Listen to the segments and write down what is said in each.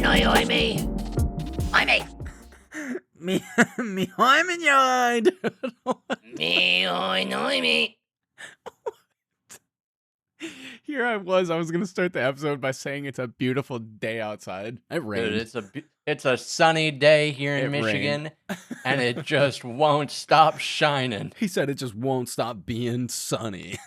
oi, me. I me. Me, I'm in your Me, oi, me. Here I was gonna start the episode by saying it's a beautiful day outside. It rained. Dude, it's a sunny day here in It Michigan, rained. and it just won't stop shining. He said it just won't stop being sunny.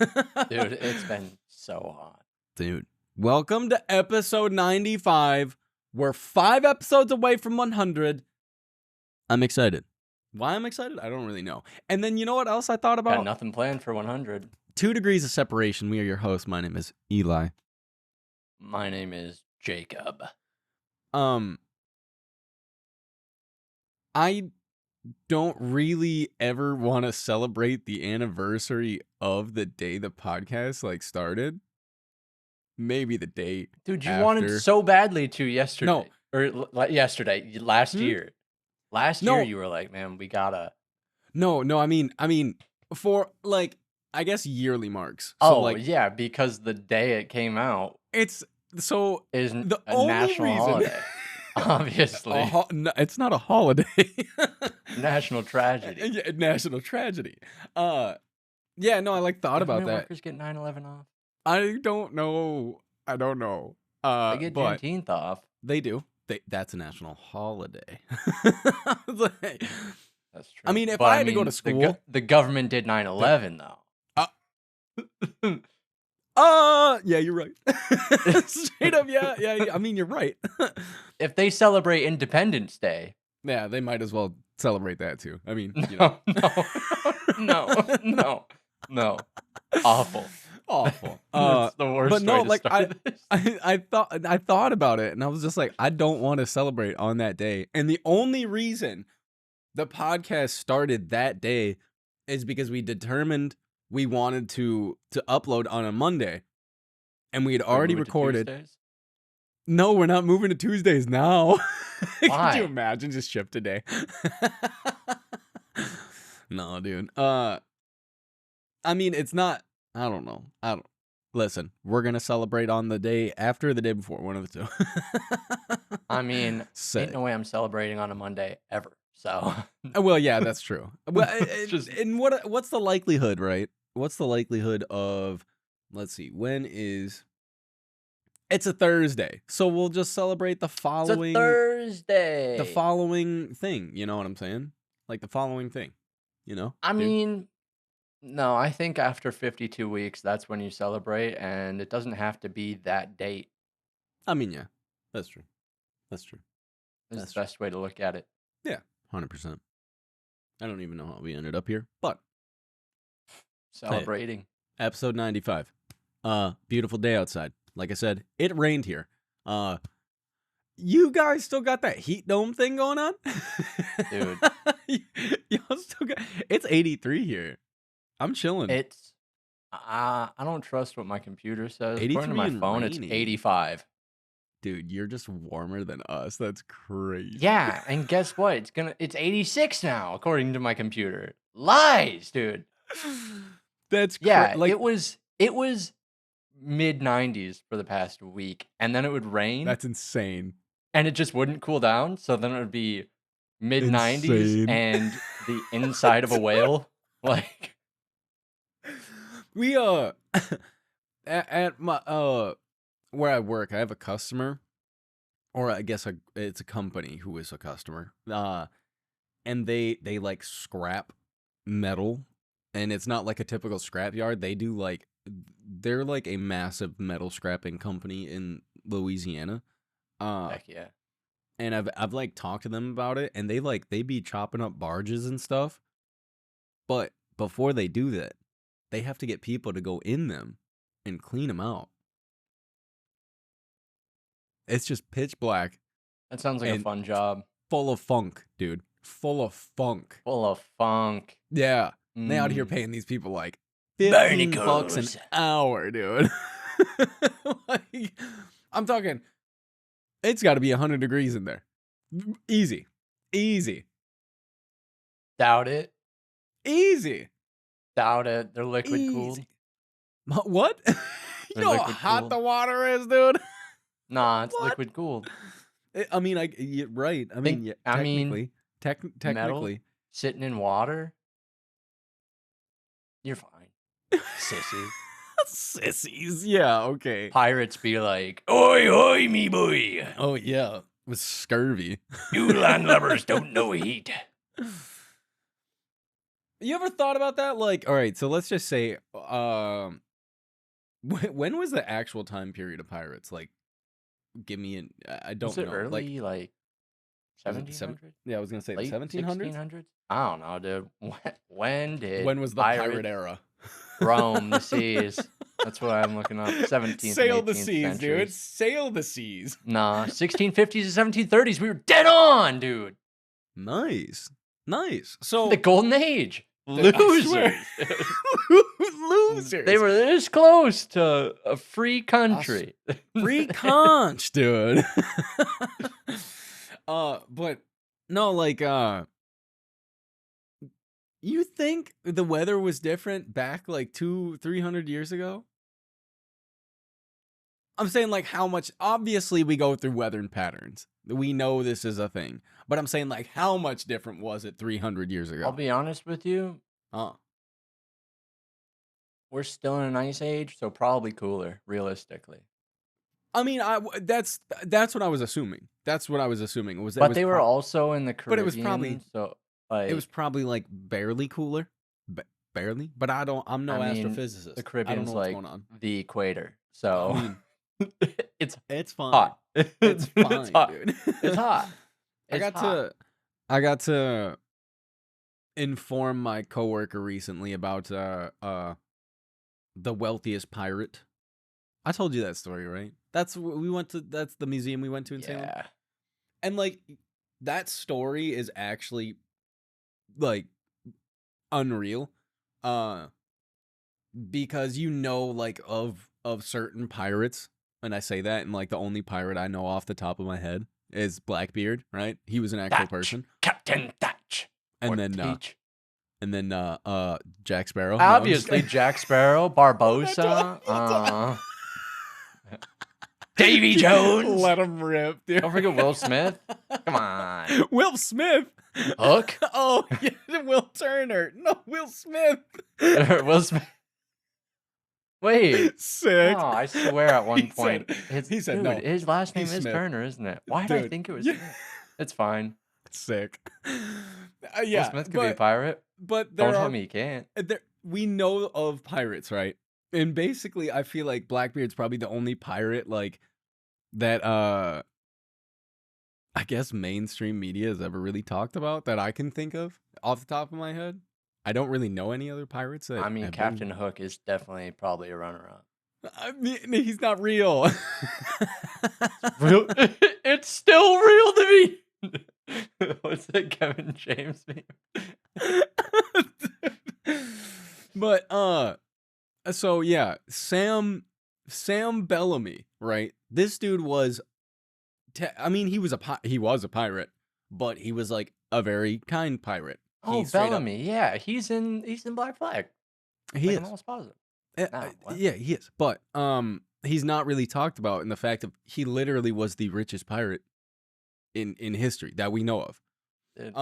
Dude, it's been so hot. Dude, welcome to episode 95. We're 5 episodes away from 100. I'm excited. Why I'm excited? I don't really know. And then you know what else I thought about? Got nothing planned for 100. 2 degrees of separation. We are your hosts. My name is Eli. My name is Jacob. I don't really ever want to celebrate the anniversary of the day the podcast started. Maybe the date. Dude, you after. wanted so badly to yesterday. No. Or yesterday, last year. Last year you were like, man, we gotta. No, I mean for I guess yearly marks. So yeah, because the day it came out it's so is the a only national reason. holiday. Obviously. No, it's not a holiday. National tragedy. Yeah, national tragedy. Yeah, no, I thought about that. Workers get 9/11 off. I don't know. They get but Juneteenth off. they do. That's a national holiday. That's true. I mean, if I had to go to school, the government did 9/11 though. Yeah, you're right. Straight up, yeah. I mean, you're right. If they celebrate Independence Day, yeah, they might as well celebrate that too. I mean, no, awful. That's the worst. But no, way to start this. I thought about it, and I was just like, I don't want to celebrate on that day. And the only reason the podcast started that day is because we determined we wanted to upload on a Monday, and we had already recorded. No, we're not moving to Tuesdays now. Why? Could you imagine just shift a day? No, dude. I mean, it's not. I don't know. Listen, we're gonna celebrate on the day after, the day before, one of the two. I mean, ain't no way I'm celebrating on a Monday ever. So. Well, yeah, that's true. Well, Just... and what's the likelihood, right? What's the likelihood of? Let's see. When is? It's a Thursday, so we'll just celebrate the following. It's a Thursday. The following thing, you know what I'm saying? Like the following thing, I mean, no, I think after 52 weeks, that's when you celebrate, and it doesn't have to be that date. I mean, yeah, that's true. That's the best way to look at it. Yeah, 100%. I don't even know how we ended up here, but celebrating. Hey, episode 95. Beautiful day outside. Like I said, it rained here. You guys still got that heat dome thing going on? Dude. Y'all still got... It's 83 here. I'm chilling. It's... I don't trust what my computer says. 83 According to my and phone, rainy. it's 85. Dude, you're just warmer than us. That's crazy. Yeah, and guess what? It's 86 now, according to my computer. Lies, dude. That's yeah. It was mid-90s for the past week, and then it would rain. That's insane. And it just wouldn't cool down, so then it would be mid-90s and the inside of a whale. Like, we at my where I work, I have a customer, or I guess it's a company who is a customer. And they scrap metal, and it's not like a typical scrap yard. They do they're a massive metal scrapping company in Louisiana. Heck yeah. And I've talked to them about it, and they be chopping up barges and stuff. But before they do that, they have to get people to go in them and clean them out. It's just pitch black. That sounds like a fun job. Full of funk, dude. Full of funk. Yeah. They out here paying these people $15 an hour, dude. I'm talking, it's got to be 100 degrees in there. Easy. Doubt it. Easy. Doubt it. They're liquid cooled. What? You know how hot the water is, dude? Nah, it's liquid cooled. I mean, you're right. I mean, yeah, I mean, technically, metal technically. sitting in water, you're fine. Sissy. Sissies. Yeah, okay. Pirates be like, oi, oi, me boy. Oh yeah, with scurvy. You landlubbers don't know heat. You ever thought about that? Like, all right, so let's just say, when was the actual time period of pirates? Like, give me an, I don't Was it know. early, Like, was it 1700s? yeah, I was gonna say the Late 1700s. 1600s? I don't know, dude. When did When was the pirate pirates era? roam the seas? That's what I'm looking up. 17th Sail and the 18th seas, dude. centuries. Sail the seas. Nah, 1650s to 1730s. We were dead on, dude. Nice, nice. So The golden age. I swear. Losers. Losers. They were this close to a free country. Free conch, dude. But no, like, you think the weather was different back like 200-300 years ago? I'm saying, like, how much, obviously we go through weather patterns. We know this is a thing. But I'm saying, like, how much different was it 300 years ago? I'll be honest with you. Uh, We're still in an ice age, so probably cooler, realistically. I mean, that's what I was assuming. That's what I was assuming. But they were also in the Caribbean, but it was probably, so like it was probably like barely cooler. Barely? But I'm no I mean, astrophysicist. the I don't Caribbean's know what's like going on. the equator, so I mean, it's it's fine. hot. It's fine, It's hot. dude. It's hot. I got to inform my coworker recently about the wealthiest pirate. I told you that story, right? That's the museum we went to in Salem. Yeah. And like that story is actually like unreal. Because like of certain pirates, and I say that, and like the only pirate I know off the top of my head is Blackbeard, right? He was an actual person. Captain Thatch. And Or then Teach. Jack Sparrow. No, I'm just Obviously, kidding. Jack Sparrow, Barbosa, Davy Jones. Let him rip, dude. don't forget Will Smith. Come on. Will Smith. Hook. Oh, yeah, Will Turner. No, Will Smith. Will Smith. Wait. Sick. No, I swear at one He point. said- he said no. His last name He's is Smith. Turner, isn't it? Why did I Dude, think it was yeah. Smith? It's fine. Sick. Will Yeah, Smith could be a pirate. but Don't there tell are me he can't. we know of pirates, right? And basically, I feel like Blackbeard's probably the only pirate like that. I guess mainstream media has ever really talked about that I can think of off the top of my head. I don't really know any other pirates. That I mean, have Captain Hook is definitely probably a runner-up. I mean, he's not real. Real? It's still real to me. What's that Kevin James meme? But so yeah, Sam Bellamy, right? This dude was, I mean, he was a pirate, but he was like a very kind pirate. Oh, He straight up- Bellamy. Yeah, he's in Black Flag. he Like, is. I'm almost positive. What? Yeah, he is. But he's not really talked about in the fact of he literally was the richest pirate in history that we know of. Dude.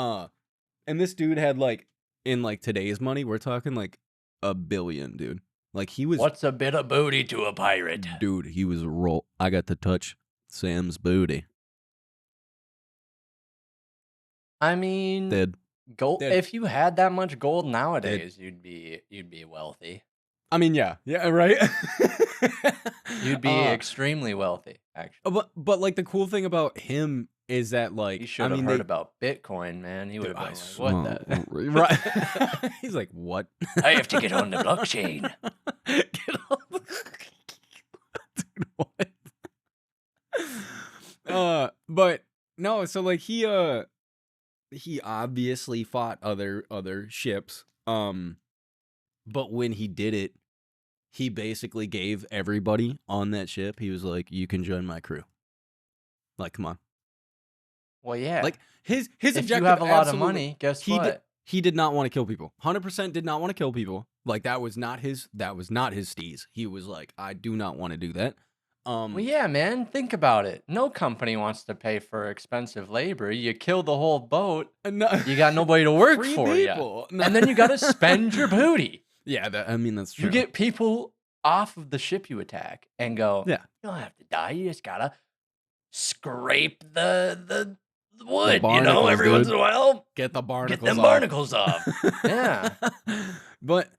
And this dude had like, in like today's money, we're talking like $1 billion, dude. Like he was, What's a bit of booty to a pirate? dude. He was I got to touch Sam's booty. I mean, Dead. gold. Dead. If you had that much gold nowadays, you'd be wealthy. I mean, yeah, right. You'd be extremely wealthy, actually. But like the cool thing about him is that like He should have heard about Bitcoin, man. He would have been like, "What the?" Right. He's like, what? I have to get on the blockchain. Get on the... Dude, what? But no, so like he obviously fought other ships. But when he did it, he basically gave everybody on that ship, he was like, you can join my crew. Like, come on. Well, yeah. Like his if objective, you have a lot of absolutely- money, guess he what? he did not want to kill people. 100% did not want to kill people. Like that was not his steez. He was like, I do not want to do that. Well, yeah, man. Think about it. No company wants to pay for expensive labor. You kill the whole boat. No, You got nobody to work free for you. people. No. And then you got to spend your booty. Yeah, I mean that's true. You get people off of the ship you attack and go, Yeah. you don't have to die. You just got to scrape the wood, you know, barnacles, every once in dude. a while. Get the barnacles. Get them off. barnacles off. Yeah. But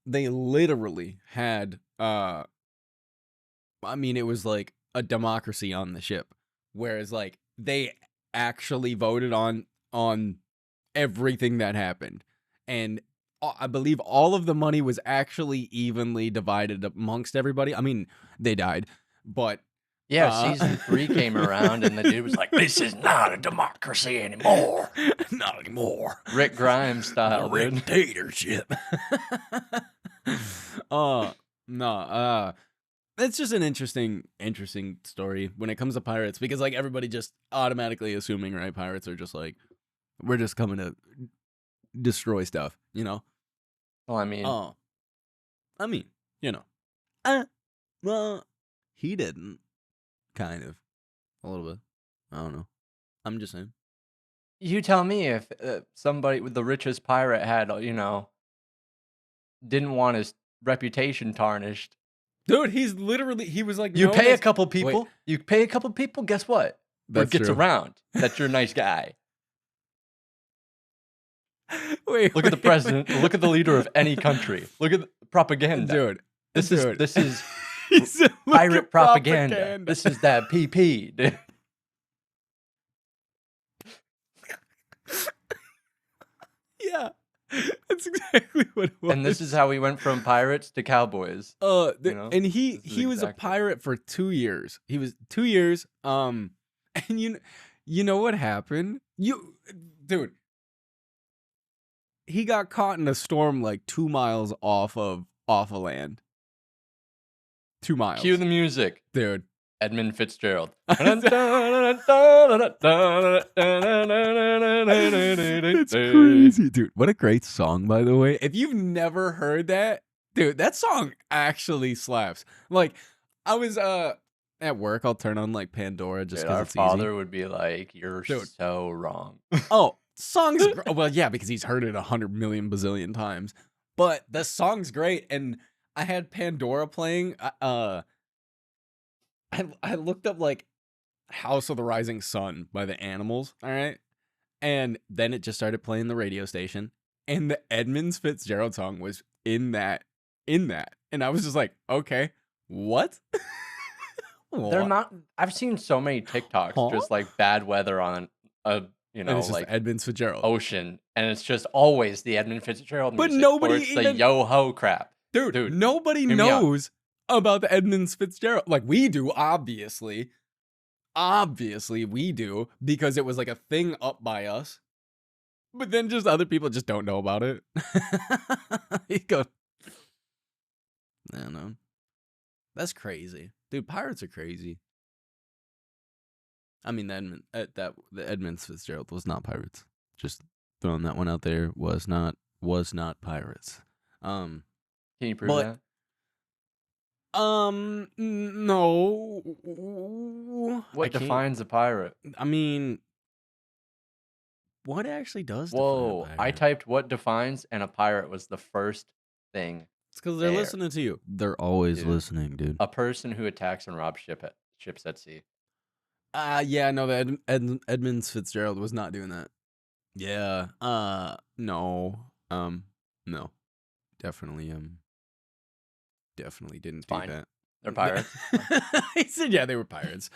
they literally had I mean it was like a democracy on the ship, whereas like they actually voted on everything that happened, and I believe all of the money was actually evenly divided amongst everybody. I mean, they died, but Yeah, season 3 came around and the dude was like, This is not a democracy anymore. not anymore. Rick Grimes style, dude. Dictatorship. No, it's just an interesting story when it comes to pirates, because like everybody just automatically assuming, right, pirates are just like, we're just coming to destroy stuff, you know? Well, I mean, You know. Well, he didn't. Kind of. A little bit. I don't know. I'm just saying. you tell me if somebody with the richest pirate had, you know, didn't want his reputation tarnished. Dude, he was like, You known pay a as- couple people. You pay a couple people. Guess what? Word That's gets true. around that you're a nice guy. Wait, Look at the wait, president. wait. Look at the leader of any country. Look at the propaganda. Dude. This dude. is He said, "Look pirate at propaganda. This is that PP. dude. Yeah. That's exactly what it was. And this is how we went from pirates to cowboys. you know, And he this is was a exactly- pirate for 2 years. He was 2 years. And you know what happened? Dude, he got caught in a storm like 2 miles off of land. 2 miles. Cue the music. Dude. Edmund Fitzgerald. It's It's crazy, dude. What a great song, by the way. If you've never heard that, dude, that song actually slaps. Like, I was at work. I'll turn on like Pandora just because our it's father would be like, "You're Dude. so wrong." easy. Oh, song's well, yeah, because he's heard it 100 million bazillion times. But the song's great, and I had Pandora playing. I looked up like House of the Rising Sun by the Animals, all right? And then it just started playing the radio station, and the Edmunds Fitzgerald song was in that. And I was just like, okay, what? They're not. I've seen so many TikToks Huh? just like bad weather on a And it's just like Edmunds Fitzgerald. ocean, and it's just always the Edmund Fitzgerald But music. nobody or it's the even- yo ho crap. dude, nobody hear me out. knows about the Edmunds Fitzgerald. Like, we do, obviously. Obviously, we do, because it was like a thing up by us. But then just other people just don't know about it. You go, I don't know. That's crazy. Dude, pirates are crazy. I mean, the Edmunds Fitzgerald was not pirates. Just throwing that one out there, was not pirates. Can you prove But- that? No. What I can't- defines a pirate? I mean, what actually does? Whoa! define a I pirate? typed what defines, and a pirate was the first thing. It's because they're there. listening to you. They're always Dude. listening, dude. A person who attacks and robs ships at sea. Yeah, no, the Edmunds Fitzgerald was not doing that. Yeah. No. No. Definitely didn't do Fine. that. They're pirates. He said, yeah, they were pirates.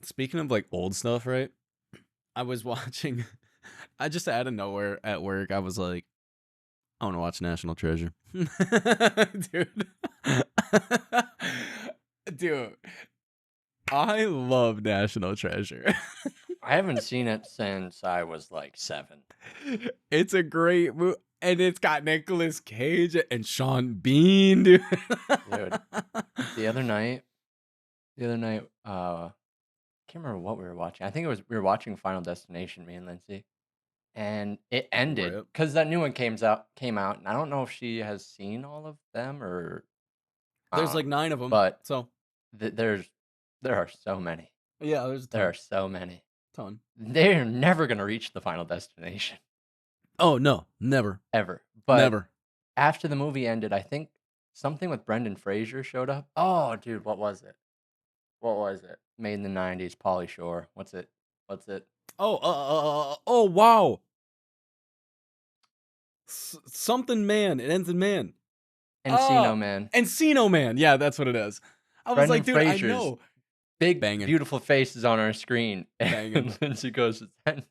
Speaking of like old stuff, right? I was watching. I just out of nowhere at work, I was like, I want to watch National Treasure, dude. Dude, I love National Treasure. I haven't seen it since I was like 7. It's a great movie, and it's got Nicolas Cage and Sean Bean, dude. Dude. The other night, can't remember what we were watching. I think we were watching Final Destination, me and Lindsay. and it ended Rip. because that new one came out, and I don't know if she has seen all of them or I There's don't like know, 9 of them. but So there are so many. yeah, there's a There are ton. so many. Ton. They're never gonna reach the final destination Oh no, never, ever. But never. after the movie ended, I think something with Brendan Fraser showed up. Oh, dude, what was it? What was it? Made in the '90s, Pauly Shore. What's it? What's it? Oh wow. Something man. It ends in man. Encino Man. Encino Man. Yeah, that's what it is. I was Brendan like, dude, I Fraser's know. big, Banging. beautiful face is on our screen. Banging. And then she goes, "Is that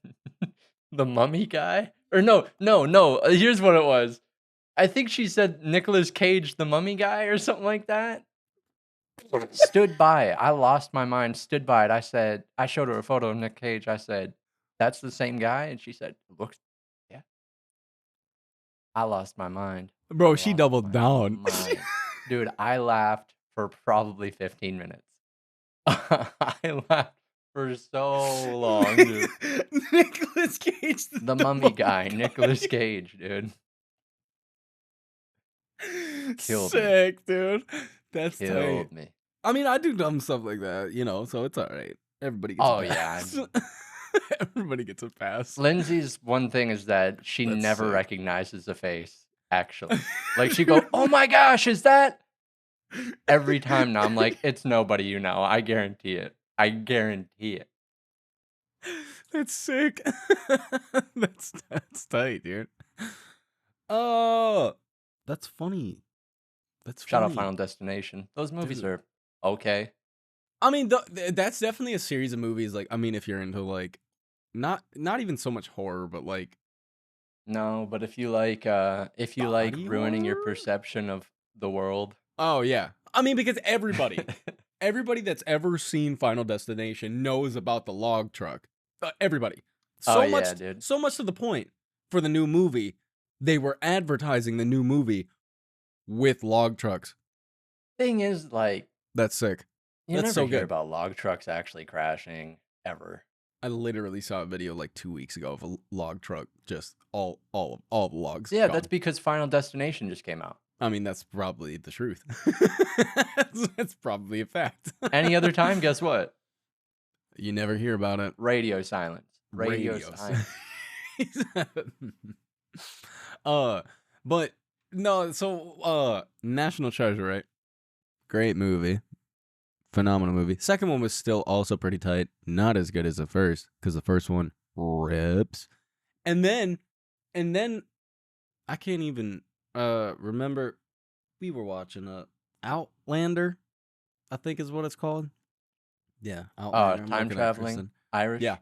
the mummy guy?" Or no. Here's what it was. I think she said Nicolas Cage, the mummy guy, or something like that. Stood by it. I lost my mind. Stood by it. I showed her a photo of Nick Cage. I said, "That's the same guy," and she said, "Looks, yeah." I lost my mind. Bro, I she lost doubled my down. mind. Dude, I laughed for probably 15 minutes. I laughed for so long, dude. Nicolas Cage, The mummy guy, Nicolas Cage, dude. Killed me. Sick, dude. That's tight. Killed me. I mean, I do dumb stuff like that, you know, so it's all right. Everybody gets Oh, a yeah. pass. Everybody gets a pass. Lindsay's one thing is that she That's never sick. recognizes a face, actually. Like, she go, "Oh my gosh, is that?" Every time now, I'm like, "It's nobody you know. I guarantee it. I guarantee it." That's sick. That's tight, dude. Oh, that's funny. That's Shout out funny. Final Destination. Those movies Dude. are okay. I mean, that's definitely a series of movies. Like, I mean, if you're into like, not even so much horror, but like No, but if you like body ruining your horror? perception of the world. Oh yeah. I mean, because everybody that's ever seen Final Destination knows about the log truck. Everybody. Oh, yeah, dude. So much to the point for the new movie, they were advertising the new movie with log trucks. Thing is, like, That's sick. you That's never so hear good. about log trucks actually crashing ever. I literally saw a video like 2 weeks ago of a log truck, just all the logs. Yeah, gone. that's because Final Destination just came out. I mean, that's probably the truth. That's probably a fact. Any other time, guess what? You never hear about it. Radio silence. Radio Radios. silence. But no, so National Treasure, right? Great movie. Phenomenal movie. Second one was still also pretty tight. Not as good as the first, because the first one rips. And then I can't even remember, we were watching Outlander, I think is what it's called. Yeah, Outlander. I'm Time looking at traveling. Kristen. Irish. Yeah.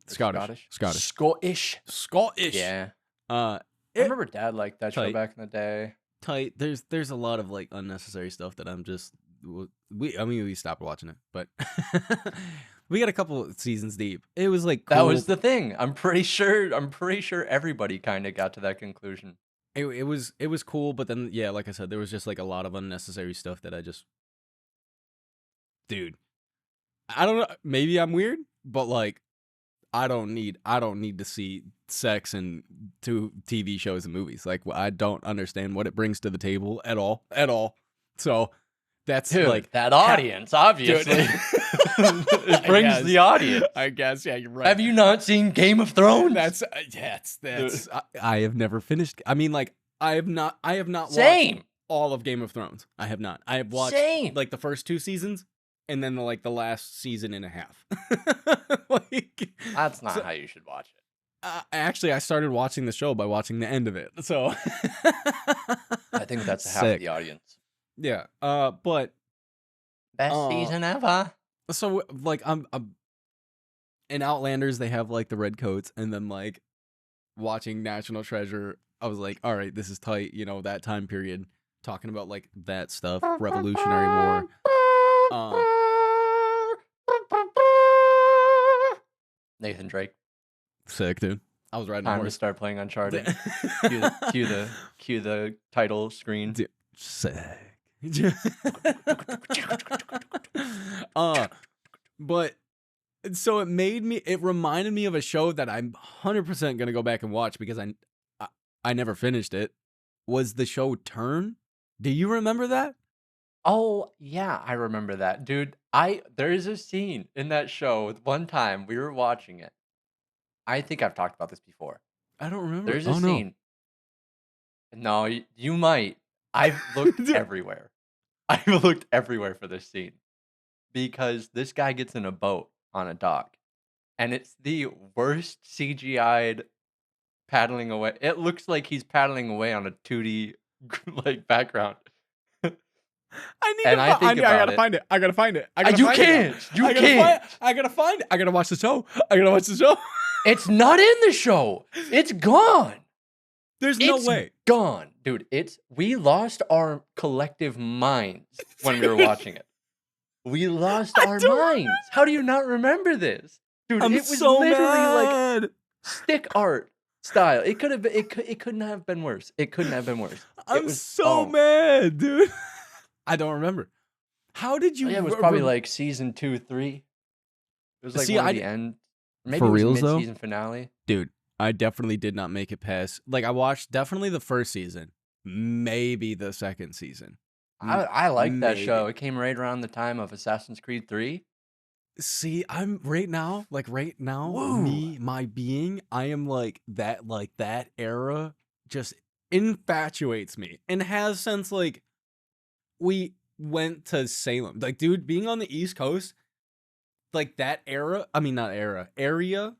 Scottish. Scottish. Yeah. I I remember Dad liked that show Tight. back in the day. tight. There's a lot of like unnecessary stuff that I'm just we stopped watching it, but we got a couple seasons deep. It was like cool. That was the thing. I'm pretty sure everybody kind of got to that conclusion. It was cool, but then yeah, like I said, there was just like a lot of unnecessary stuff that I just, dude, I don't know, maybe I'm weird, but like I don't need to see sex in 2 TV shows and movies. Like I don't understand what it brings to the table at all. So that's Dude, like that audience, obviously. It brings the audience. I guess, yeah, you're right. Have you not seen Game of Thrones? That's I have never finished. I mean, like I have not Same. watched all of Game of Thrones. I have not. I have watched Same. like the first 2 seasons and then the last season and a half. Like That's not how you should watch it. actually, I started watching the show by watching the end of it. So I think that's half Sick. the audience. Yeah. But Best season ever. so like I'm in Outlanders they have like the red coats, and then like watching National Treasure, I was like, all right, this is tight, you know, that time period, talking about like that stuff, Revolutionary War. Nathan Drake. Sick, dude. I was riding a Time to horse. start playing Uncharted. cue the title screen. Dude, sick. But And so it reminded me of a show that I'm 100% gonna go back and watch because I never finished it. Was the show Turn? Do you remember that? Oh, yeah, I remember that. Dude, there is a scene in that show one time we were watching it. I think I've talked about this before. I don't remember. There's a Oh no. scene. No, you might. I've looked Dude. everywhere. I've looked everywhere for this scene because this guy gets in a boat on a dock, and it's the worst CGI'd paddling away. It looks like he's paddling away on a 2D like background. I need And to I think I gotta about it. find it. I gotta find it. I gotta You find it. can't. You I gotta can't. I gotta find it. I gotta watch the show. I gotta watch the show. It's not in the show. It's gone. There's no It's way. gone, dude. We lost our collective minds when we were watching it. We lost I our don't minds. How do you not remember this, dude? I'm It was so literally like mad. stick art style. It could have. It couldn't have been worse. It couldn't have been worse. I'm was so mad, dude. I don't remember. How did you? Yeah, it was probably like season 2, 3. It was like See, one of I the d- end. Maybe For it was reals, though? mid-season finale. Dude, I definitely did not make it past. Like, I watched definitely the first season, maybe the second season. I like that show. Maybe. It came right around the time of Assassin's Creed 3. See, I'm right now, Woo. my being, I am like that era just infatuates me and has since like we went to Salem. Like, dude, being on the East Coast, like that era, I mean, not era, area,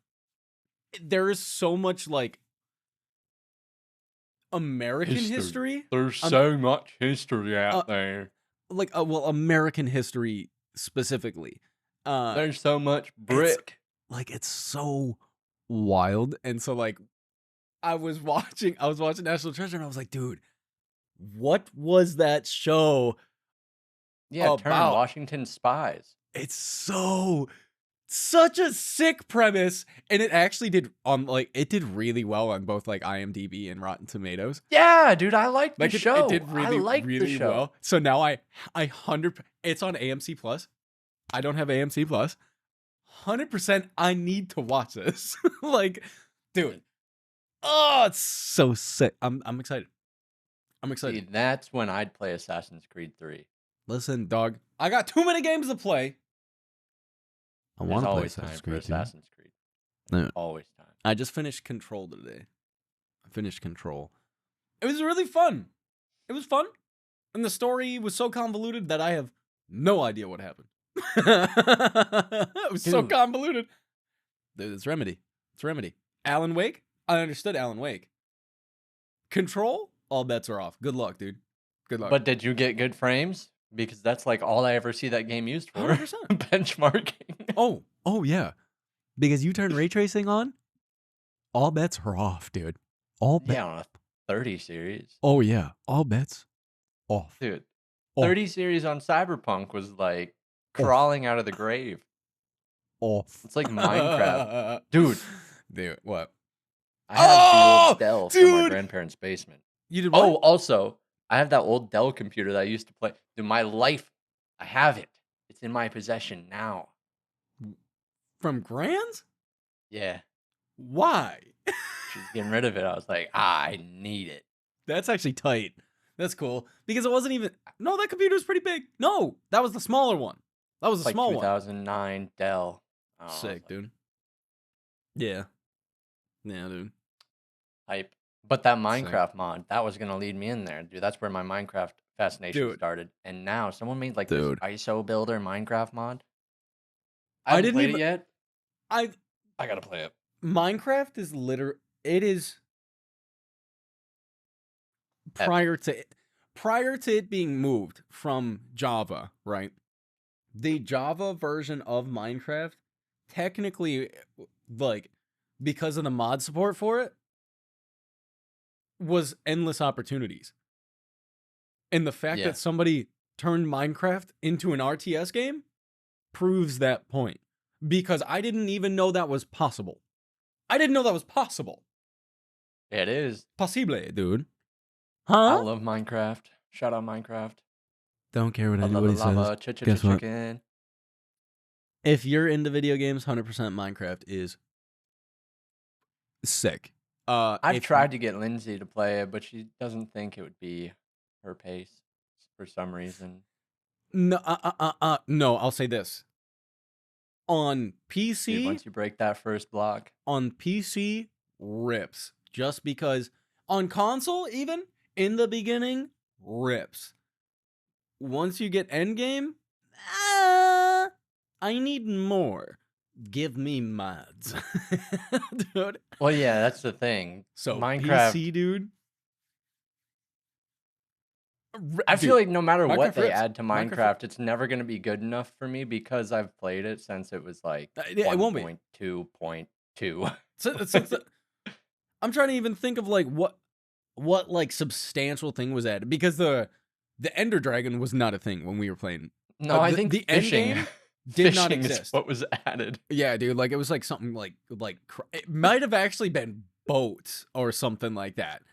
there is so much like American history. There's Um, so much history out uh, there. Like, well, American history specifically. There's so much brick. Like, it's so wild. And so, like, I was watching National Treasure and I was like, dude, what was that show? Yeah, Turn about? Washington Spies. It's such a sick premise, and it actually did it did really well on both like IMDb and Rotten Tomatoes. Yeah, dude, I like the Like show. it did really I like really the show. well. So now I 100 it's on AMC Plus. I don't have AMC Plus. 100% I need to watch this. Like, dude. Oh, it's so sick. I'm excited. I'm excited. See, that's when I'd play Assassin's Creed 3. Listen, dog. I got too many games to play. I There's want to play always time Assassin's for Creed 2. Assassin's Creed. No. Always time. I just finished Control today. I finished Control. It was really fun. It was fun. And the story was so convoluted that I have no idea what happened. It was so Dude. convoluted. Dude, it's Remedy. It's Remedy. Alan Wake? I understood Alan Wake. Control? All bets are off. Good luck, dude. Good luck. But did you get good frames? Because that's like all I ever see that game used for. 100%. Benchmarking. Oh yeah. Because you turn ray tracing on, all bets are off, dude. All bets. Yeah, on a 30 series. Oh yeah. All bets off. Dude, Off. 30 series on Cyberpunk was like crawling out of the grave. Off. It's like Minecraft. Dude. Dude, what? I have the old Oh, Dell from my dude! grandparents' basement. You did what? Oh, also, I have that old Dell computer that I used to play. Dude, my life, I have it. It's in my possession now. From Grands? Yeah. Why? She's getting rid of it. I was like, I need it. That's actually tight. That's cool. Because it wasn't even. No, that computer was pretty big. No, that was the smaller one. That was It's the like small one. 2009 Dell. Oh, I was Sick, like, dude. Yeah. Yeah, dude. hype. But that Minecraft mod, that was going to lead me in there. Dude, that's where my Minecraft fascination Dude. started. And now someone made like Dude. this ISO builder Minecraft mod. I I haven't didn't played even- it yet. I I got to play it. Minecraft is it is prior to it being moved from Java, right? The Java version of Minecraft technically, like, because of the mod support for it, was endless opportunities. And the fact Yeah. that somebody turned Minecraft into an RTS game proves that point. Because I didn't even know that was possible. I didn't know that was possible. It is. Possible, dude. I Huh? love Minecraft. Shout out Minecraft. Don't care what I love anybody the lava. says. Guess what? Chicken. If you're into video games, 100% Minecraft is sick. I've tried to get Lindsay to play it, but she doesn't think it would be her pace for some reason. No, no. I'll say this: on PC, Dude, once you break that first block, on PC rips. Just because on console, even in the beginning, rips. Once you get endgame, I need more. Give me mods, dude. well, yeah, that's the thing. So Minecraft, PC, dude. I feel like no matter Minecraft what they rips. add to Minecraft Minecraft, it's never going to be good enough for me because I've played it since it was like it won't be. 1.2.2. So I'm trying to even think of like what like substantial thing was added, because the Ender Dragon was not a thing when we were playing. No, I think the end fishing game did not fishing is exist. what was added. Yeah, dude, like it was like something like it might have actually been boats or something like that.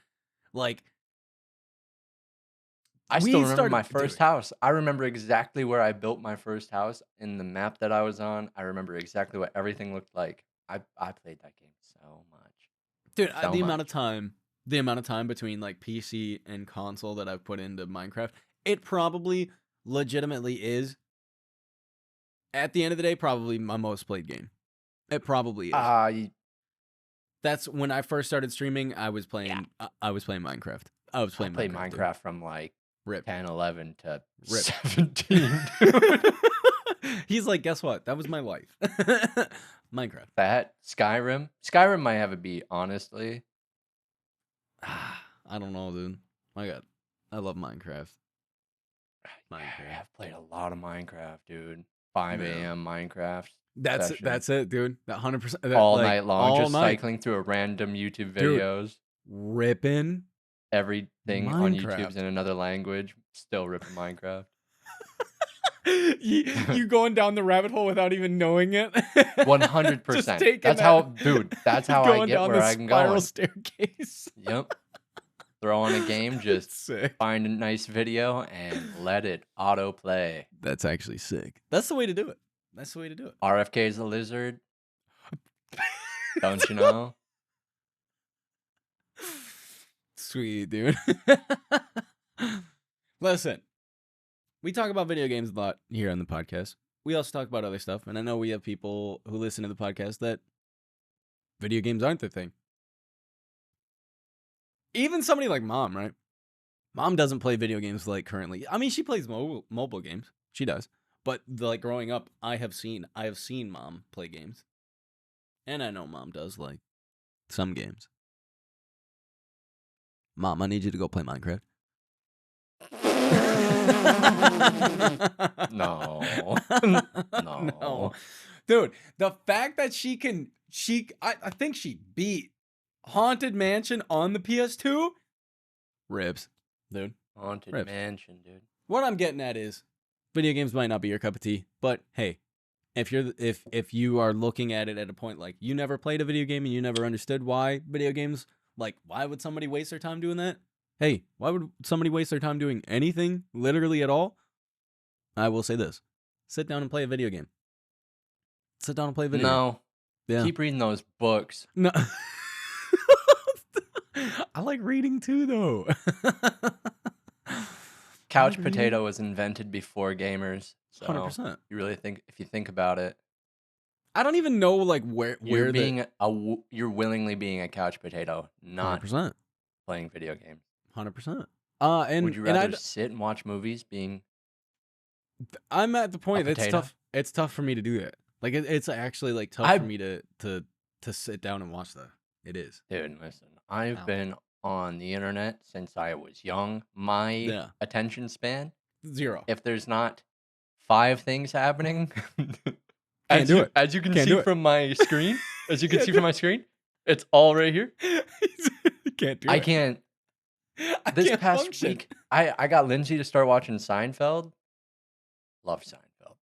Like I we still remember my started- first dude. house. I remember exactly where I built my first house in the map that I was on. I remember exactly what everything looked like. I played that game so much. Dude, So the amount of much. time between like PC and console that I've put into Minecraft, it probably legitimately is, at the end of the day, probably my most played game. It probably is. That's when I first started streaming. I was playing. I was playing Minecraft. I was I playing played Minecraft. Minecraft from like Rip. 10, 11 to Rip. 17. Dude. He's like, guess what? That was my life. Minecraft. That Skyrim. Skyrim might have a beat, honestly. I don't know, dude. My God, I love Minecraft. Yeah, I've played a lot of Minecraft, dude. 5 Yeah. a.m. Minecraft. That's session. That's it, dude. That 100%. All night long, all just night. cycling through a random YouTube Dude. videos. Ripping. Everything on YouTube's Minecraft. in another language. Still ripping Minecraft. you going down the rabbit hole without even knowing it. 100%. That's how, dude. That's how I get where I'm spiral going. staircase. Yep. Throw on a game, just Sick. find a nice video and let it auto play. That's actually sick. That's the way to do it. That's the way to do it. RFK is a lizard. Don't you know? Sweet, dude. Listen, we talk about video games a lot here on the podcast. We also talk about other stuff, and I know we have people who listen to the podcast that video games aren't their thing. Even somebody like Mom, right? Mom doesn't play video games like currently. I mean, she plays mobile games. She does. But like growing up, I have seen Mom play games. And I know Mom does like some games. Mom, I need you to go play Minecraft. No. No. Dude, the fact that I think she beat Haunted Mansion on the PS2 ribs, dude. Haunted Rips. Mansion, dude. What I'm getting at is video games might not be your cup of tea, but hey, if you are looking at it at a point like you never played a video game and you never understood why video games, like why would somebody waste their time doing that? Hey, why would somebody waste their time doing anything literally at all? I will say this. Sit down and play a video game. Sit down and play a video game. No. Yeah. Keep reading those books. No. I like reading too, though. Couch potato was invented before gamers. So 100%. you really think, if you think about it, I don't even know like where you're willingly being a couch potato, not 100%. playing video games. 100%. And would you rather sit and watch movies being I'm at the point a it's potato? tough. It's tough for me to do that. Like it's actually like tough for me to sit down and watch that. It is. Dude, listen, I've Ow. been on the internet since I was young. My attention span, 0. if there's not 5 things happening, Can't do it. As you can Can't do see it. from my screen, Can't it's all right here. Can't do it. I can't. I This can't past function. week, I got Lindsay to start watching Seinfeld. Love Seinfeld.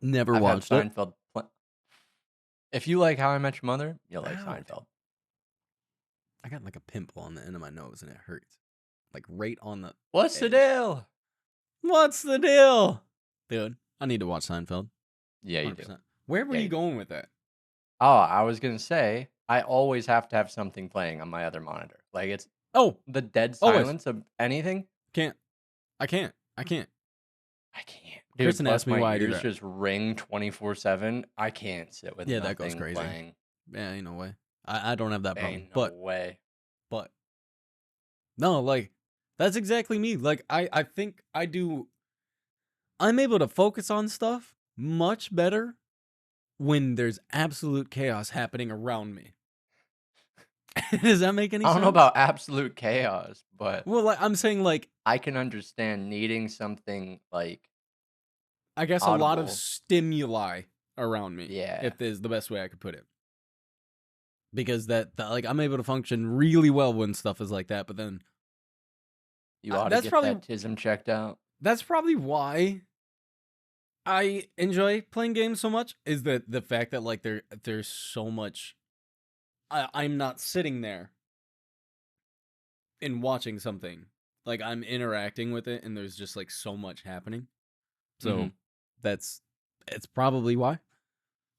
Never I've watched had it. Seinfeld. If you like How I Met Your Mother, you'll like Ouch. Seinfeld. I got like a pimple on the end of my nose and it hurts. Like right on the. What's the edge. deal? What's the deal? Dude, I need to watch Seinfeld. Yeah, you do. 100%. Where were Yeah, you you do. going with that? Oh, I was gonna say I always have to have something playing on my other monitor. Like it's Oh, the dead always. silence of anything. Can't. I can't. I can't, dude. Kristen Plus asked me my why I do ears that. just ring 24/7. I can't sit with Yeah, that goes nothing crazy. playing. Yeah, ain't no way. I don't have that problem. Ain't no But way. no, like that's exactly me. Like I think I'm able to focus on stuff much better when there's absolute chaos happening around me. Does that make any I sense? don't know about absolute chaos, but Well, like I'm saying, like I can understand needing something like I guess a lot of audible. stimuli around me. Yeah. If is the best way I could put it. Because that like I'm able to function really well when stuff is like that, but then You ought to that's get probably that tism checked out. that's probably why I enjoy playing games so much is that the fact that like there's so much I'm not sitting there and watching something. Like I'm interacting with it and there's just like so much happening. So Mhm. it's probably why.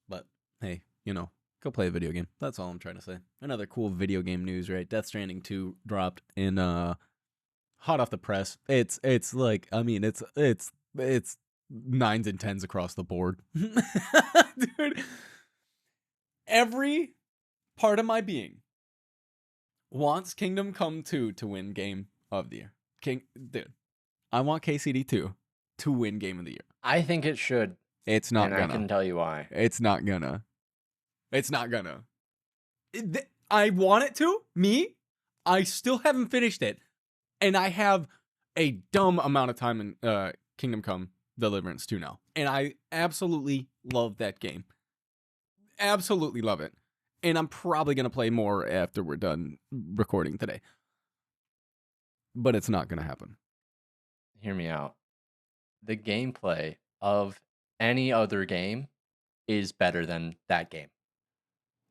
But hey, go play a video game. That's all I'm trying to say. Another cool video game news, right? Death Stranding 2 dropped in hot off the press. It's like I mean it's 9s and 10s across the board. Dude, every part of my being wants Kingdom Come 2 to win Game of the Year. Dude, I want KCD 2 to win Game of the Year. I think it should. It's not and gonna. I can tell you why. It's not gonna. It's not gonna. I want it to. Me, I still haven't finished it, and I have a dumb amount of time in Kingdom Come Deliverance 2 now, and I absolutely love that game. Absolutely love it, and I'm probably gonna play more after we're done recording today. But it's not gonna happen. Hear me out. The gameplay of any other game is better than that game.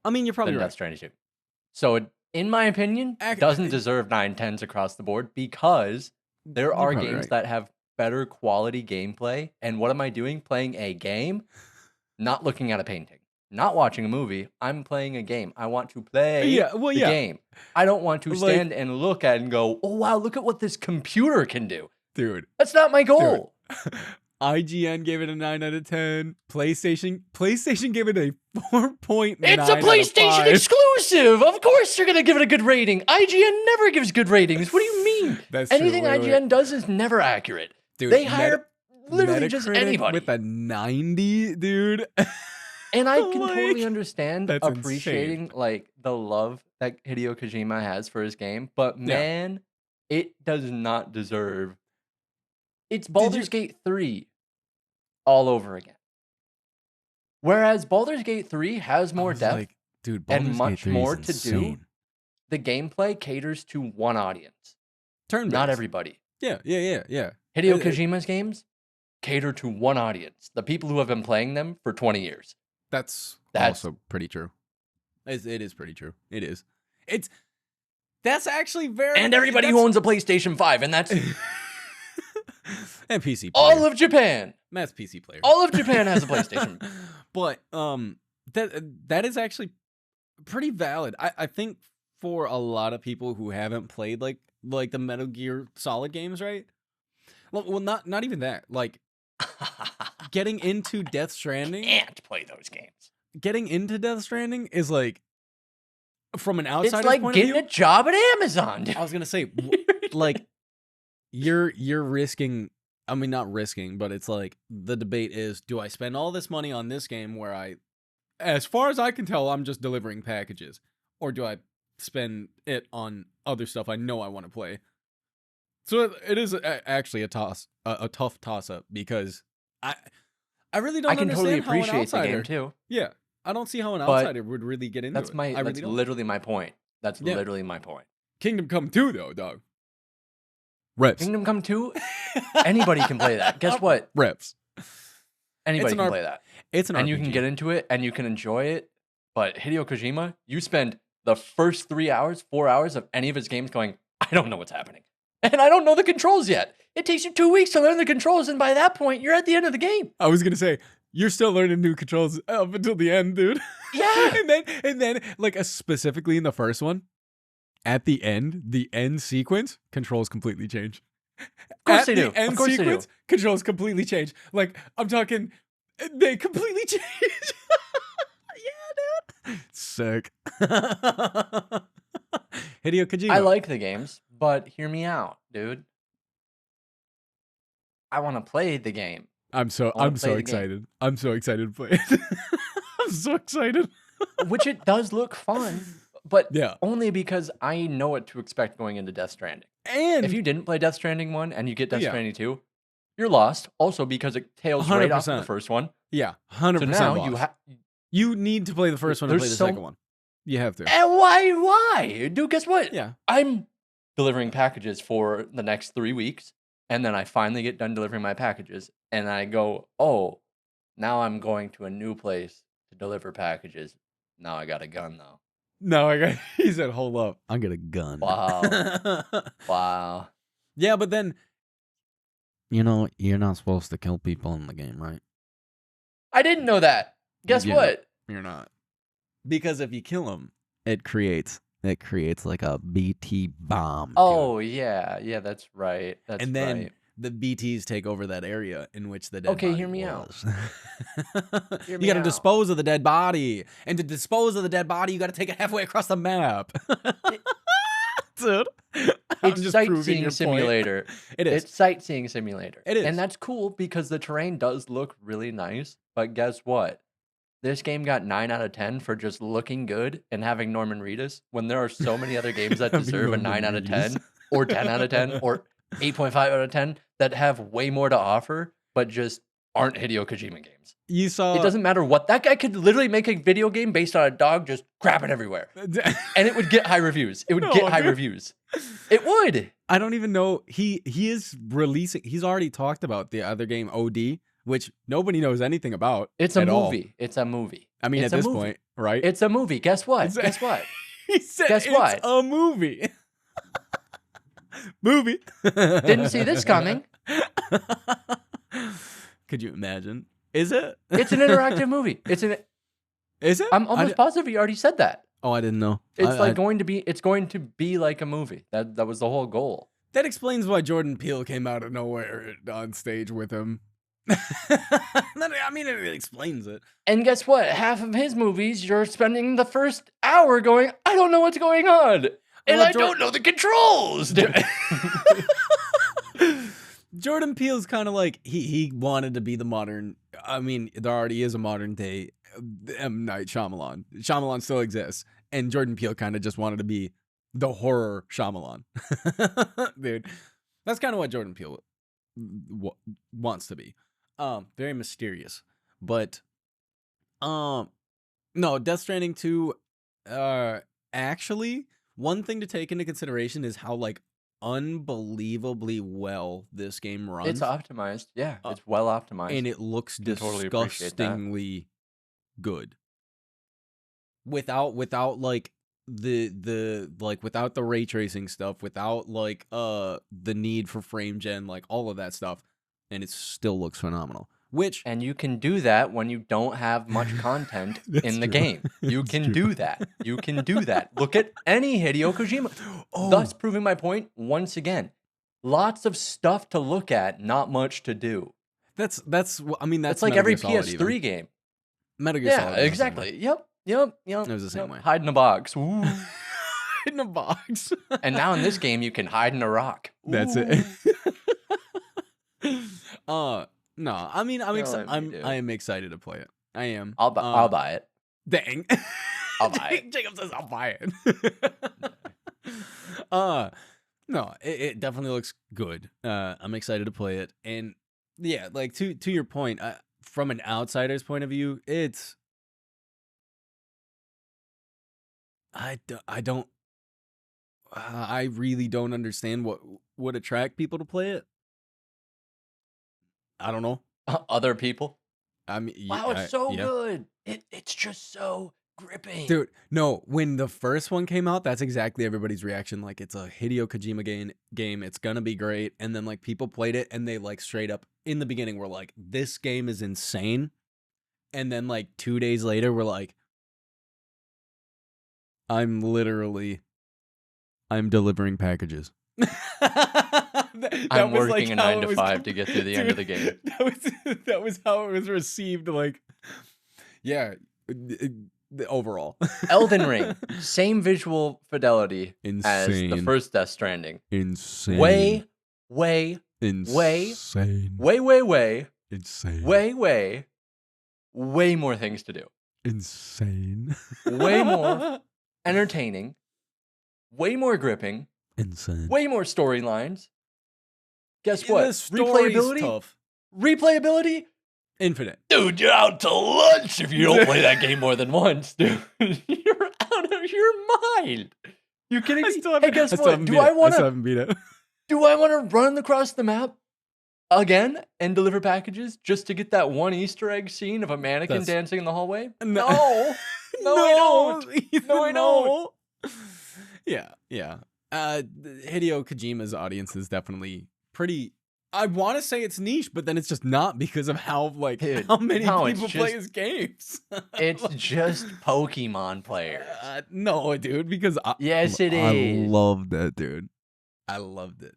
I mean, you're probably Than right. Death Stranding 2. So, in my opinion, doesn't deserve 9/10s across the board because there are probably games right. that have better quality gameplay. And what am I doing? Playing a game, not looking at a painting, not watching a movie. I'm playing a game. I want to play the game. I don't want to stand and look at it and go, oh, wow, look at what this computer can do. Dude. That's not my goal. IGN gave it a 9 out of 10. PlayStation gave it a 4.9. It's a PlayStation exclusive. Of course you're going to give it a good rating. IGN never gives good ratings. What do you mean? That's Anything true. IGN does is never accurate. Dude, they hire literally just Metacritic anybody. with a 90, dude. And I can totally understand that's appreciating insane. like the love that Hideo Kojima has for his game, but man, it does not deserve. It's Baldur's Gate 3 all over again. Whereas Baldur's Gate 3 has more depth and much more to do. The gameplay caters to one audience. Turn-based. Not everybody. Yeah. Hideo Kojima's games cater to one audience. The people who have been playing them for 20 years. That's also pretty true. It is pretty true. It is. That's actually very... And everybody who owns a PlayStation 5, and that's... and PC player. All of Japan. That's PC player. All of Japan has a PlayStation. But that is actually pretty valid. I think for a lot of people who haven't played like the Metal Gear Solid games, right? Well, not even that. Like getting into Death Stranding. Can't play those games. Getting into Death Stranding is like from an outsider's it's like point getting of view, a job at Amazon. I was gonna say like you're risking. I mean, not risking, but it's like the debate is: do I spend all this money on this game where as far as I can tell, I'm just delivering packages, or do I spend it on other stuff I know I want to play? So it is actually a tough toss up because I really don't. I can totally understand appreciate how an outsider, the game too. Yeah, I don't see how an outsider would really get into it. That's literally my point. That's literally my point. Kingdom Come 2 though, dog. Reps. Kingdom Come 2? Anybody can play that. Guess what? Reps. Anybody can play that. It's an and RPG. you can get into it and you can enjoy it. But Hideo Kojima, you spend the first 3 hours, 4 hours of any of his games going, I don't know what's happening. And I don't know the controls yet. It takes you 2 weeks to learn the controls, and by that point, you're at the end of the game. I was gonna say, You're still learning new controls up until the end, dude. Yeah. and then like specifically in the first one, at the end sequence, controls completely change. Of course At they the do. end Of course sequence, they do. controls completely change. Like I'm talking, they completely change. Yeah, dude. Sick. Hideo Kojima. I like the games, but hear me out, dude. I want to play the game. I'm so I wanna play the game. excited. I'm so excited to play it. I'm so excited. Which it does look fun, but Yeah. only because I know what to expect going into Death Stranding. And If you didn't play Death Stranding 1 and you get Death Yeah. Stranding 2, you're lost. Also because it tails right off of the 100%. first one. yeah, 100%. So now lost. you have. You need to play the first one and There's play the so- second one. You have to. And why? Dude, guess what? Yeah. I'm delivering packages for the next 3 weeks, and then I finally get done delivering my packages, and I go, oh, now I'm going to a new place to deliver packages. Now I got a gun though. No, he said, hold up. I get a gun. Wow. Wow. Yeah, but then, you're not supposed to kill people in the game, right? I didn't know that. Guess Yeah. what? You're not. Because if you kill them, it creates like a BT bomb. dude. Oh yeah, that's right. That's and then right. the BTs take over that area in which the dead Okay, body hear me out. was. Hear You me got to out. dispose of the dead body, and to dispose of the dead body, you got to take it halfway across the map. Dude, I'm It's just proving sightseeing your point. simulator. It is. It's sightseeing simulator. It is. And that's cool because the terrain does look really nice. But guess what? This game got 9 out of 10 for just looking good and having Norman Reedus when there are so many other games that Having deserve a Norman 9 out of Reedus. 10 or 10 out of 10 or 8.5 out of 10 that have way more to offer but just aren't Hideo Kojima games. You saw. It doesn't matter what. That guy could literally make a video game based on a dog just crapping everywhere. And it would get high reviews. It would No, get high dude. reviews. It would. I don't even know. He is releasing. He's already talked about the other game OD, which nobody knows anything about. It's a at all. movie. It's a movie. I mean, It's at a this movie. point, right? It's a movie. Guess what? It's a- Guess what? He said Guess it's what? a movie. Movie. Didn't see this coming. Could you imagine? Is it? It's an interactive movie. It's an. Is it? I'm I almost di- positive he already said that. Oh, I didn't know. It's I- like going to be. It's going to be like a movie. That was the whole goal. that explains why Jordan Peele came out of nowhere on stage with him. I mean, it explains it. And guess what? Half of his movies, you're spending the first hour going, I don't know what's going on, and Well, I don't know the controls. Jordan Peele's kind of like he wanted to be the modern. I mean, there already is a modern day M. Night Shyamalan. Shyamalan still exists, and Jordan Peele kind of just wanted to be the horror Shyamalan. Dude, that's kind of what Jordan Peele wants to be. Very mysterious, but no, Death Stranding 2. Actually, one thing to take into consideration is how like unbelievably well this game runs. It's optimized. Yeah, it's well optimized. And it looks Can totally appreciate that. disgustingly good. Without like without the ray tracing stuff, without like the need for frame gen, like all of that stuff, and it still looks phenomenal. Which And you can do that when you don't have much content That's in the true. game. You That's can true. do that. You can do that. Look at any Hideo Kojima. Oh. Thus proving my point once again. Lots of stuff to look at, not much to do. that's I mean that's It's like Metal every Gear Solid PS3 even. game. Metal Gear Yeah, Solid was the same way. exactly. Yep. It was the same way. Hide in a box. Ooh. In a box. And now in this game, you can hide in a rock. That's Ooh. it. No, I mean Don't let me do it. I am excited to play it. I am. I'll buy it. Dang. I'll buy it. Jacob says I'll buy it. No, it definitely looks good. I'm excited to play it. And yeah, like to your point, from an outsider's point of view, it's I really don't understand what would attract people to play it. I don't know. Other people. I mean, Wow, it's so yeah. good. It's just so gripping. Dude, no, when the first one came out, that's exactly everybody's reaction. Like, it's a Hideo Kojima game. It's gonna be great. And then, like, people played it and they, like, straight up in the beginning were like, this game is insane. and then like 2 days later we're like, I'm delivering packages. I'm was, working a how 9 it to was 5 to get through the end of the game. That was how it was received. Like, yeah, overall. Elden Ring, same visual fidelity as the Insane. first Death Stranding. Insane. Way, Insane. way more things to do. Insane. Way more entertaining. Way more gripping. Insane. Way more storylines. Guess Yeah, what? the story's Replayability? tough. Replayability? Infinite. Dude, you're out to lunch if you don't play that game more than once, dude. You're out of your mind. You kidding me? Hey, guess what? Do I want to run across the map again and deliver packages just to get that one Easter egg scene of a mannequin dancing in the hallway? No. I don't. No, I don't. Yeah. Hideo Kojima's audience is definitely pretty. I want to say it's niche, but then it's just not because of how how many people play his games. It's just Pokemon players. No, dude, because yes, it is. I loved it, dude. I loved it.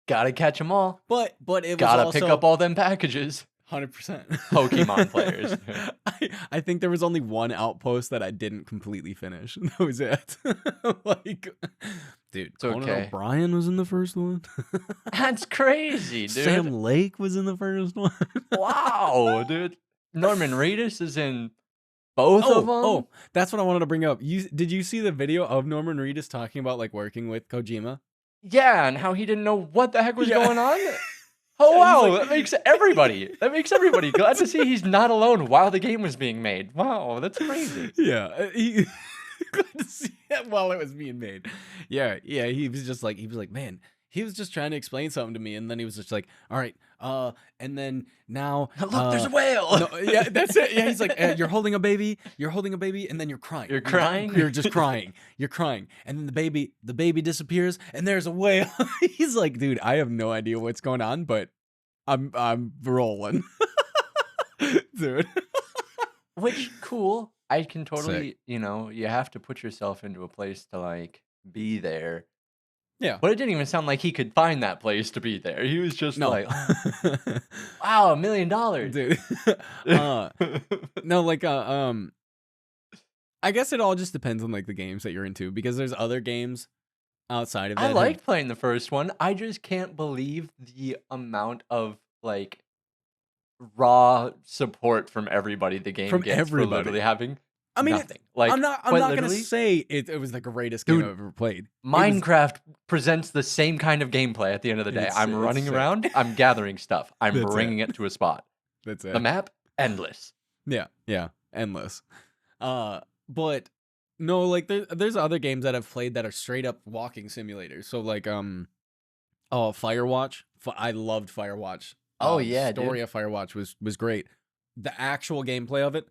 Gotta catch them all. But it was gotta also pick up all them packages. 100%. Pokemon players. I think there was only one outpost that I didn't completely finish. That was it. Dude, Conan O'Brien was in the first one. That's crazy, dude. Sam Lake was in the first one. Wow, dude. Norman Reedus is in both of them. Oh, that's what I wanted to bring up. Did you see the video of Norman Reedus talking about working with Kojima? Yeah, and how he didn't know what the heck was going on. Oh wow, that makes everybody glad to see he's not alone while the game was being made. Wow, that's crazy. Yeah, glad to see it while it was being made. Yeah, he was like, man, he was just trying to explain something to me, and then he was just like, all right, and then now look, there's a whale. No, yeah, that's it. Yeah, he's like, you're holding a baby, and then you're crying. You're crying. You're just crying. You're crying, and then the baby disappears, and there's a whale. He's like, dude, I have no idea what's going on, but I'm rolling, dude. Which cool. I can totally, Sick. You have to put yourself into a place to be there. Yeah. But it didn't even sound like he could find that place to be there. He was just like, wow, $1 million. Dude. No, I guess it all just depends on the games that you're into, because there's other games outside of that. I liked playing the first one. I just can't believe the amount of raw support from everybody the game gets for literally having nothing. I'm not gonna say it was the greatest game I've ever played. Minecraft presents the same kind of gameplay at the end of the day. I'm running around, I'm gathering stuff, I'm bringing it to a spot. That's it. The map, endless. Yeah, endless. But no, there's other games that I've played that are straight up walking simulators. So Firewatch. I loved Firewatch. Oh yeah, story of Firewatch was great. The actual gameplay of it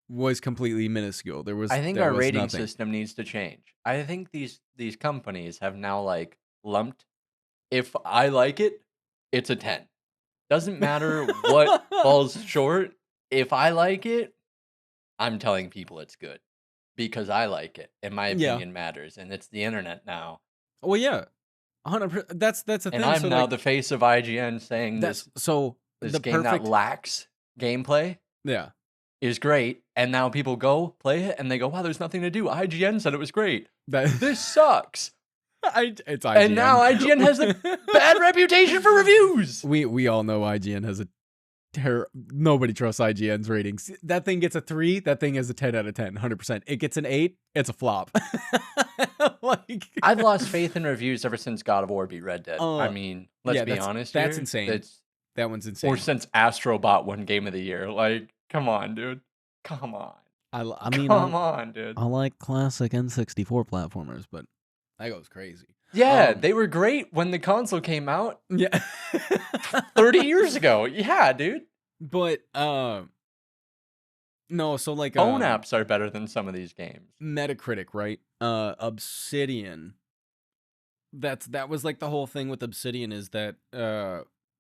was completely minuscule. I think our rating system needs to change. I think these companies have now lumped. If I like it, it's a 10. Doesn't matter what falls short. If I like it, I'm telling people it's good because I like it, and my opinion matters, and it's the internet now. Well, yeah. 100%. That's the thing. And I'm now the face of IGN saying this game that lacks gameplay is great, and now people go play it and they go, wow, there's nothing to do. IGN said it was great. This sucks. It's IGN. And now IGN has a bad reputation for reviews. We all know IGN has a nobody trusts IGN's ratings. That thing gets a 3, that thing is a 10 out of 10, 100%. It gets an 8, it's a flop. I've lost faith in reviews ever since God of War beat Red Dead. I mean, let's be honest. That's insane. That one's insane. Or since Astrobot won Game of the Year. Come on, dude. Come on. I mean, come on, dude. I like classic N64 platformers, but that goes crazy. Yeah, they were great when the console came out. Yeah. 30 years ago. Yeah, dude. But no, so phone apps are better than some of these games. Metacritic, right? Obsidian. That was the whole thing with Obsidian, is that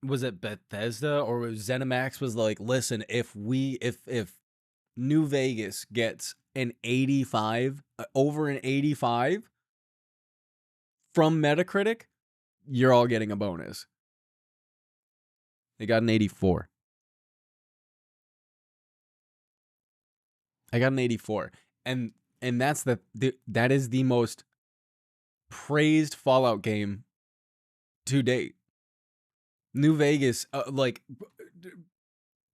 was it Bethesda or was ZeniMax was like, listen, if New Vegas gets an 85, over an 85 from Metacritic, you're all getting a bonus. They got an 84. I got an 84. And that's that is the most praised Fallout game to date. New Vegas,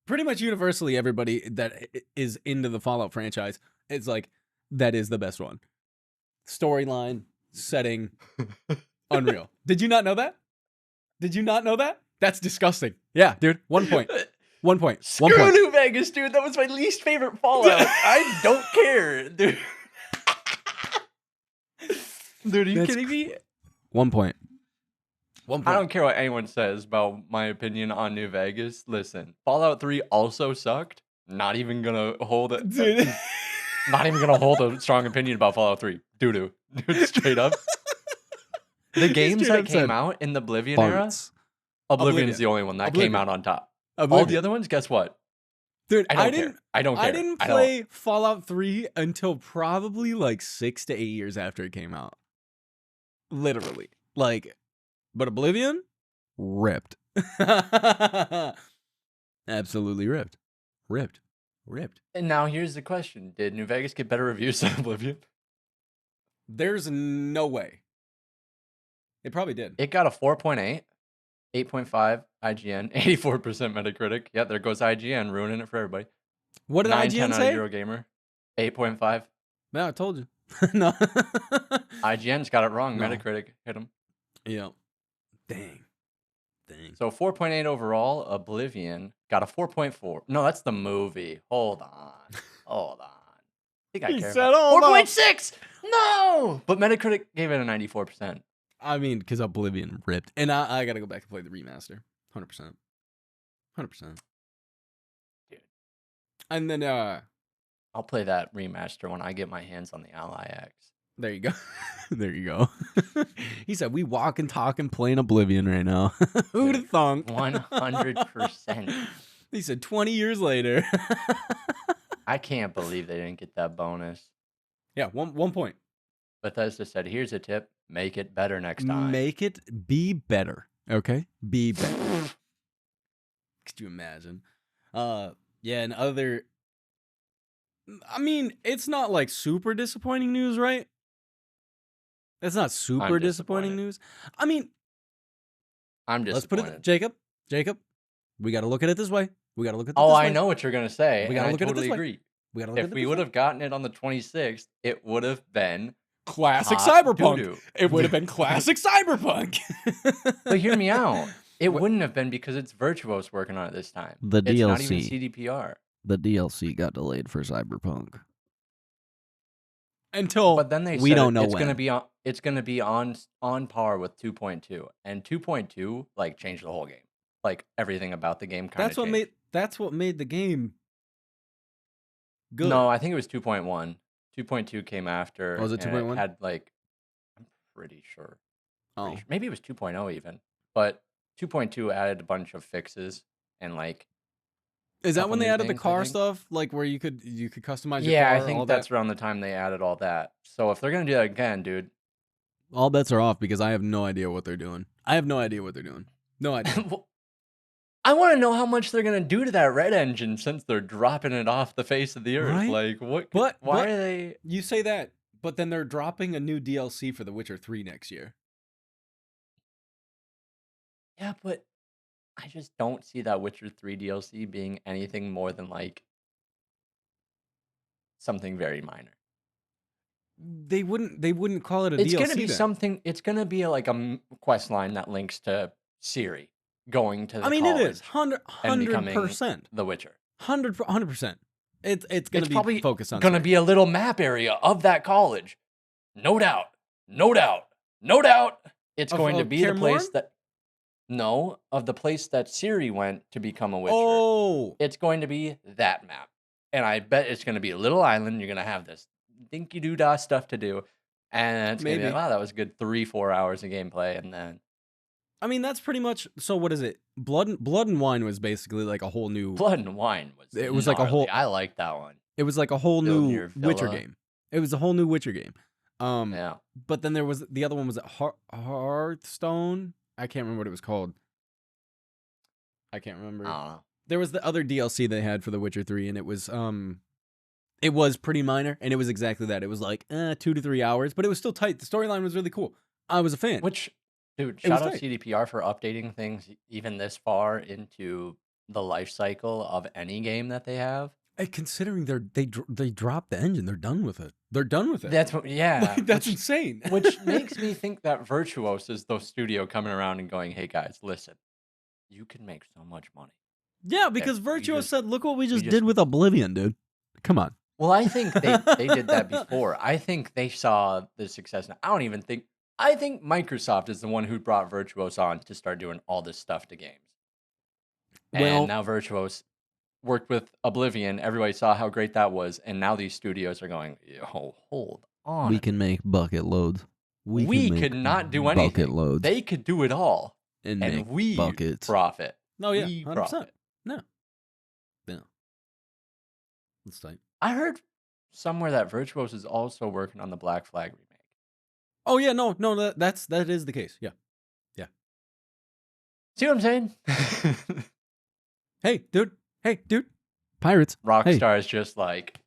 pretty much universally, everybody that is into the Fallout franchise, it's like, that is the best one. Storyline, setting, unreal. Did you not know that? Did you not know that? That's disgusting. Yeah, dude. 1 point. 1 point. Screw 1 point. New Vegas, dude. That was my least favorite Fallout. I don't care, dude. Dude, are you kidding me? 1 point. 1 point. I don't care what anyone says about my opinion on New Vegas. Listen, Fallout 3 also sucked. Not even gonna hold it. Dude. Not even gonna hold a strong opinion about Fallout 3. Doo-doo. Dude, straight up. The games straight that up came said out in the Oblivion era, Farts. Oblivion is the only one that came Oblivion. out on top. All Oblivion. the other ones, guess what? Dude, I don't care. I don't care. I didn't play Fallout 3 until probably like 6 to 8 years after it came out. Literally. Like, but Oblivion, ripped. Absolutely ripped. Ripped. And now here's the question. Did New Vegas get better reviews than Oblivion? There's no way. It probably did. It got a 4.8, 8.5 IGN, 84% Metacritic. Yeah, there goes IGN, ruining it for everybody. What did 9, IGN 10 say? on Eurogamer, 8.5. No, I told you. No. IGN's got it wrong. No. Metacritic hit them. Yeah. Dang. So 4.8 overall. Oblivion got a 4.4. No, that's the movie. Hold on. I think I He care. said, "Hold on." 4.6. No, but Metacritic gave it a 94%. I mean, because Oblivion ripped. And I got to go back and play the remaster. 100%. 100%. Dude. And then, I'll play that remaster when I get my hands on the Ally X. there you go. There you go. He said, we walk and talk and play in Oblivion right now. Who'd have thunk? 100%. He said, 20 years later. I can't believe they didn't get that bonus. Yeah, one point. Bethesda said, here's a tip. Make it better next time. Make it be better. Okay? Be better. Could you imagine? Yeah, and other... I mean, it's not like super disappointing news, right? It's not super disappointing news. I mean... I'm disappointed. Let's put it... Jacob, we got to look at it this way. We got to look at it Oh, this I way. know what you're going to say. We gotta and look I at it totally this way. agree. We gotta look at If it we this would way. have gotten it on the 26th, it would have been Classic hot Cyberpunk. doo-doo. It would have been classic Cyberpunk. But hear me out. It What- wouldn't have been because it's Virtuos working on it this time. The It's not DLC. even CDPR. The DLC got delayed for Cyberpunk. Until But then they we said don't know it's when. It's gonna be on par with 2.2, and 2.2 like changed the whole game. Like everything about the game kind of. That's what made the game good. No, I think it was 2.1. 2.2 came after. Oh, was it and 2.1? Had like, I'm pretty sure. Oh. Maybe it was 2.0 even, but 2.2 added a bunch of fixes and like. Is that couple when they new added the things, I car think. stuff, like where you could customize your Yeah, car? I all think that? that's around the time they added all that. So if they're gonna do that again, dude, All bets are off because I have no idea what they're doing. No idea. I want to know how much they're gonna do to that Red Engine since they're dropping it off the face of the earth. Right? Like what? But- why but- are they? You say that, but then they're dropping a new DLC for The Witcher 3 next year. Yeah, but I just don't see that Witcher 3 DLC being anything more than like something very minor. They wouldn't call it a It's DLC. gonna be then. something. It's gonna be like a quest line that links to Ciri going to the I mean, college, it is 100%. The Witcher. 100%. It's gonna It's be probably focused on gonna Ciri. be a little map area of that college. No doubt. No doubt. No doubt. It's Of- going to of be the place Kaer Morhen? that. No, of the place that Ciri went to become a Witcher. Oh, It's going to be that map. And I bet it's going to be a little island. You're going to have this dinky doo dah stuff to do. And it's going to be Maybe. like, wow, that was a good 3-4 hours of gameplay. And then I mean, that's pretty much. So what is it? Blood and Wine was basically like a whole new. Blood and Wine was. It was like a gnarly. whole. I like that one. It was like a whole Building new your Witcher villa. game. It was a whole new Witcher game. Yeah. But then there was the other one. Was it Hearthstone? I can't remember what it was called. I can't remember. I don't know. There was the other DLC they had for The Witcher 3, and it was pretty minor, and it was exactly that. It was like 2 to 3 hours, but it was still tight. The storyline was really cool. I was a fan. Which, dude, It was shout out tight. CDPR for updating things even this far into the life cycle of any game that they have. And considering they dropped the engine, they're done with it. They're done with it. That's what, yeah. Like, that's which, insane. which makes me think that Virtuos is the studio coming around and going, "Hey guys, listen, you can make so much money." Yeah, because we Virtuos just- said, "Look what we we just just- did with Oblivion, dude. Come on." Well, I think they did that before. I think they saw the success. I think Microsoft is the one who brought Virtuos on to start doing all this stuff to games. And Well- now Virtuos worked with Oblivion. Everybody saw how great that was, and now these studios are going, "Yo, hold on. We can make bucket loads. We could not do anything. Bucket loads. They could do it all, and and make we buckets. profit. Oh yeah, We 100%. profit." No. Yeah. That's tight. I heard somewhere that Virtuos is also working on the Black Flag remake. Oh yeah, no, that is the case. Yeah. See what I'm saying? Hey, dude. Pirates. Rockstar is just like,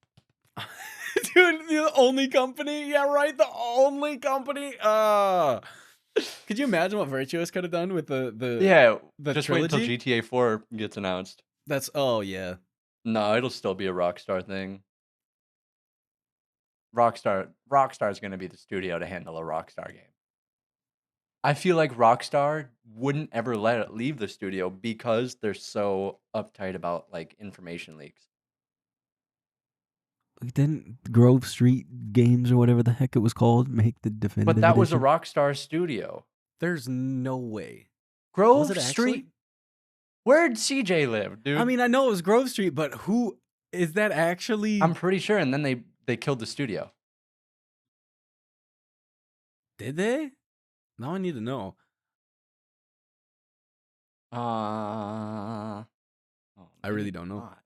Dude, the only company. Yeah, right. The only company. Could you imagine what Virtuos could have done with the yeah, the just trilogy? wait until GTA 4 gets announced. That's yeah. No, it'll still be a Rockstar thing. Rockstar is going to be the studio to handle a Rockstar game. I feel like Rockstar wouldn't ever let it leave the studio because they're so uptight about like information leaks. Didn't Grove Street Games or whatever the heck it was called make the definitive? But that was a edition? Rockstar studio. There's no way. Grove Was it Street. actually? Where'd CJ live, dude? I mean, I know it was Grove Street, but who is that actually? I'm pretty sure. And then they killed the studio. Did they? Now I need to know. Oh, I really maybe don't know. not.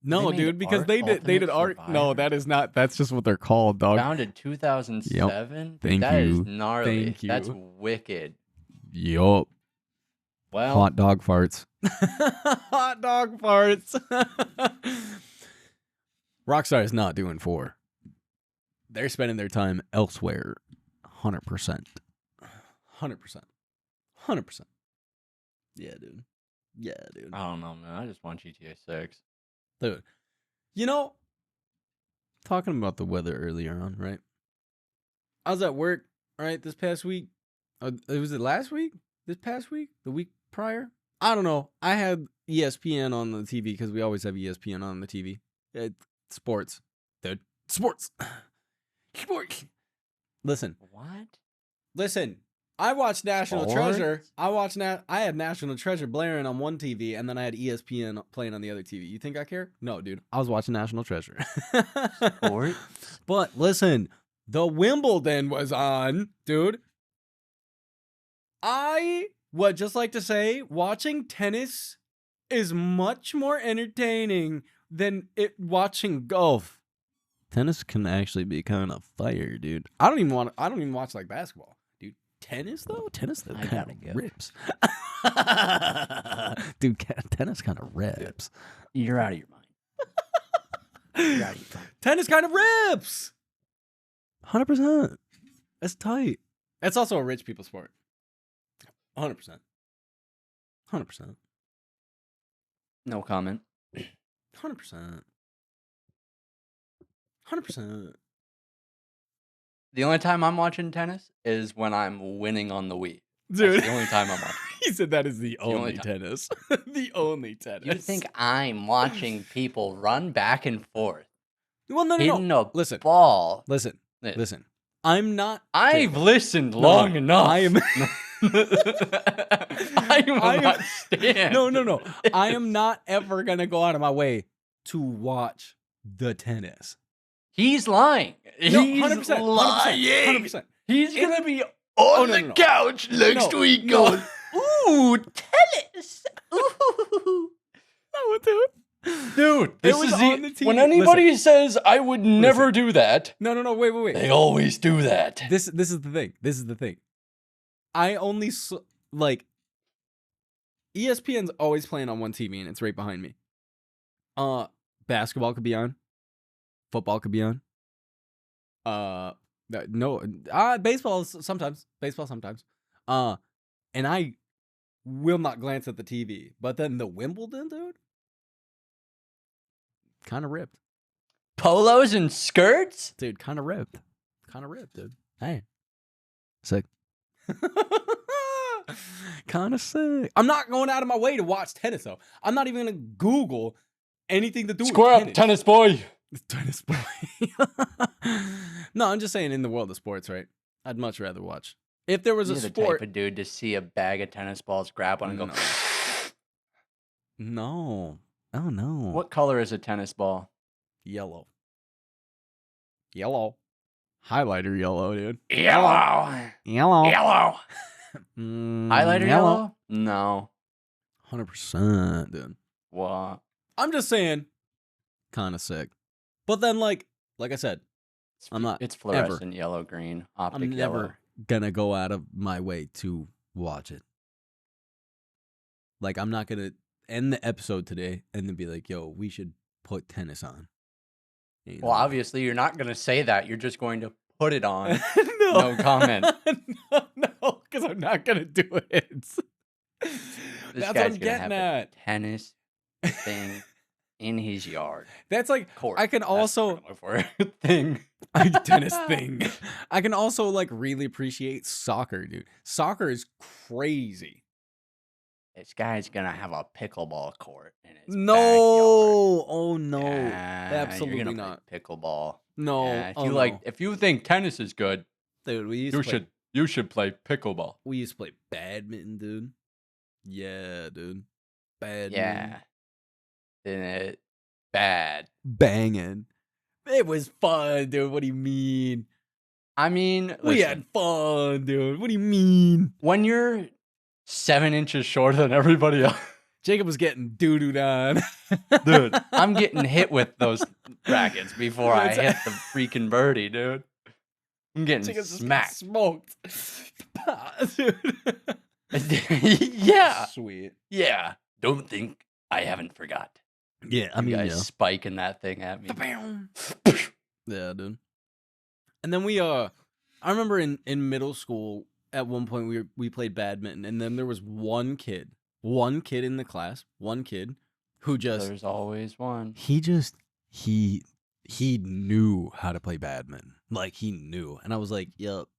No, made dude, because Ark they did Ultimate art. No, Survivor? that is not. That's just what they're called, dog. Founded 2007. Thank That is you. gnarly. Thank That's you. wicked. Yup. Well, Hot dog farts. Hot dog farts. Rockstar is not doing 4. They're spending their time elsewhere. 100%. 100%. 100%. Yeah, dude. Yeah, dude. I don't know, man. I just want GTA 6. Dude. You know, talking about the weather earlier on, right? I was at work, right, this past week. Was it last week? This past week? The week prior? I don't know. I had ESPN on the TV because we always have ESPN on the TV. Sports. Dude. Sports. Sports. Listen. What? I watched National Treasure. Sports? I had National Treasure blaring on one TV, and then I had ESPN playing on the other TV. You think I care? No, dude. I was watching National Treasure. Sports? But listen, the Wimbledon was on, dude. I would just like to say, watching tennis is much more entertaining than watching golf. Tennis can actually be kind of fire, dude. I don't even watch like basketball. Tennis though I kind gotta of go. rips. Dude, tennis kind of rips. You're out of your mind. You're out of your mind. Tennis kind of rips. 100%. That's tight. That's also a rich people sport. 100%. 100%. No comment. 100%. 100%. The only time I'm watching tennis is when I'm winning on the Wii. Dude. That's the only time I'm watching. He said that is the only only time. tennis. The only tennis. You think I'm watching people run back and forth, Well, no. hitting a Listen. ball? Listen. Listen. Listen. I'm not. I've Dude, listened long enough. I am. I will I am- not stand. No. I am not ever gonna go out of my way to watch the tennis. He's lying. No, He's 100%. lying. 100%. He's gonna be On no, the no, no. couch next No, to each no. other. Ooh, tennis. Ooh. No, dude. Dude, It this was is on the TV. when anybody says I would never Listen. do that, No, wait. they always do that. This is the thing. This is the thing. I only like ESPN's always playing on one TV and it's right behind me. Basketball could be on. Football could be on. Baseball sometimes. And I will not glance at the TV. But then the Wimbledon, dude, kind of ripped. Polos and skirts? Dude, kind of ripped, dude. Hey, sick. Kind of sick. I'm not going out of my way to watch tennis, though. I'm not even gonna Google anything to do Square with up, tennis boy. Tennis boy. No, I'm just saying in the world of sports, right? I'd much rather watch. If there was You're a the sport. type of dude to see a bag of tennis balls, grab one, and go. No. Oh, no. What color is a tennis ball? Yellow. Highlighter yellow, dude. Yellow. Yellow. Highlighter yellow? No. 100%, dude. What? I'm just saying, kind of sick. But then, like I said, I'm not. It's fluorescent yellow, green, optic I'm yellow. never gonna go out of my way to watch it. Like, I'm not gonna end the episode today and then be like, "Yo, we should put tennis on." You Well, know? obviously, you're not going to say that. You're just going to put it on. No. No comment. No, because I'm not gonna do it. This That's what guy's I'm gonna getting have at. a tennis thing in his yard. That's like Court. I can That's what also we're gonna look for. Thing. tennis thing. I can also like really appreciate soccer, dude. Soccer is crazy. This guy's gonna have a pickleball court in his No, backyard. oh no, Yeah, absolutely you're gonna not. play pickleball. No, Yeah, oh, no. If you think tennis is good, Dude, you should play pickleball. We used to play badminton, dude. Yeah, dude. Badminton. Yeah. Then it bad. Banging. It was fun, dude. What do you mean? I mean, We listen, had fun, dude. What do you mean? when you're 7 inches shorter than everybody else, Jacob was getting doo-dooed on. dude, I'm getting hit with those rackets before I It's- hit the freaking birdie, dude. I'm getting Jacob's just smacked. smoked. Dude. Yeah. Sweet. Yeah. Don't think I haven't forgot. Yeah, I You mean, guys spiking that thing at me. yeah, dude. And then I remember in middle school at one point we played badminton, and then there was one kid in the class, who just There's always one. he knew how to play badminton. Like, he knew. And I was like, yup,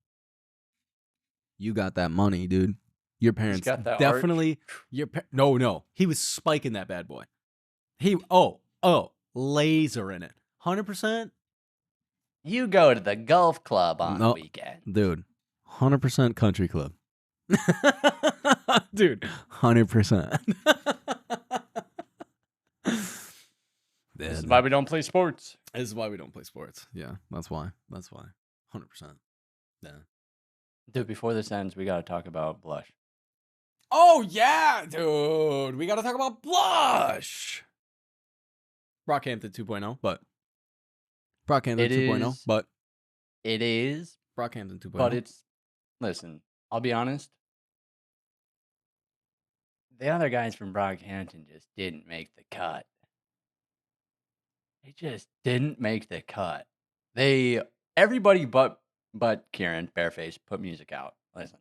you got that money, dude. Your parents got that definitely no. He was spiking that bad boy. Laser in it. 100%. You go to the golf club on No. the weekend. Dude, 100% country club. Dude, 100%. This is why we don't play sports. This is why we don't play sports. Yeah, that's why. 100%. Yeah. Dude, before this ends, we got to talk about blush. Oh, yeah, dude. We got to talk about blush. Brockhampton 2.0, but. Brockhampton It 2.0, is- but. It is, Brockhampton 2.0. but it's, listen, I'll be honest. The other guys from Brockhampton just didn't make the cut. They just didn't make the cut. Everybody but Kieran, Bareface, put music out. Listen.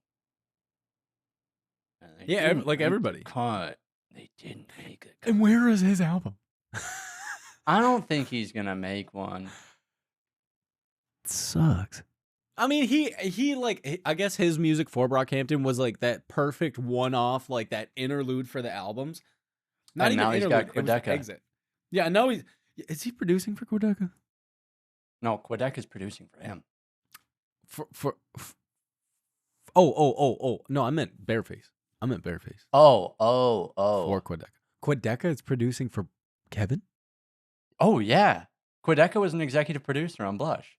And they Yeah, didn't like make the everybody. Cut. They didn't make a cut. And where is his album? I don't think he's gonna make one. Sucks. I mean, he like, I guess his music for Brockhampton was like that perfect one-off, like that interlude for the albums. And now he's got interlude, it was the Quedeca. exit. Yeah, now is he producing for Quedeca? No, Quedeca's producing for him. Oh. No, I meant Bareface. Oh. For Quedeca. Quedeca is producing for Kevin? Oh, yeah. Quedeca was an executive producer on Blush.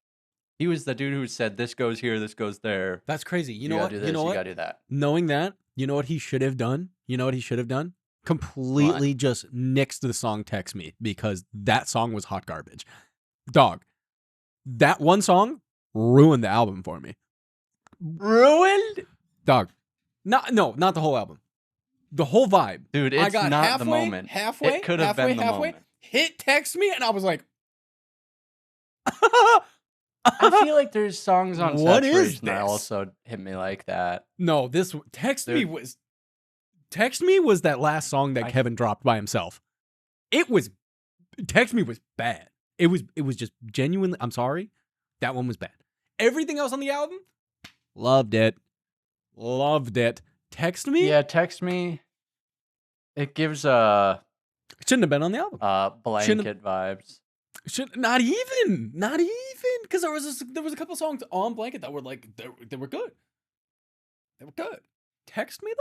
He was the dude who said, "This goes here, this goes there. That's crazy. You know gotta what? do this, You know you what? gotta do that." Knowing that, you know what he should have done? You know what he should have done? Completely just nixed the song Text Me, because that song was hot garbage. Dog, that one song ruined the album for me. Ruined? Dog. Not the whole album. The whole vibe. Dude, I it's got not the moment. Halfway. It could have been the moment. Hit Text Me, and I was like, I feel like there's songs on What is Saturation that this? also hit me like that. no, this Text Me Dude. was that last song that Kevin dropped by himself. It was Text Me was bad. It was just genuinely, I'm sorry. That one was bad. Everything else on the album, loved it. Loved it. Text Me? Yeah, Text Me. It gives Shouldn't have been on the album. blanket vibes. Not even, because there was a couple songs on Blanket that were like they were good. They were good. Text Me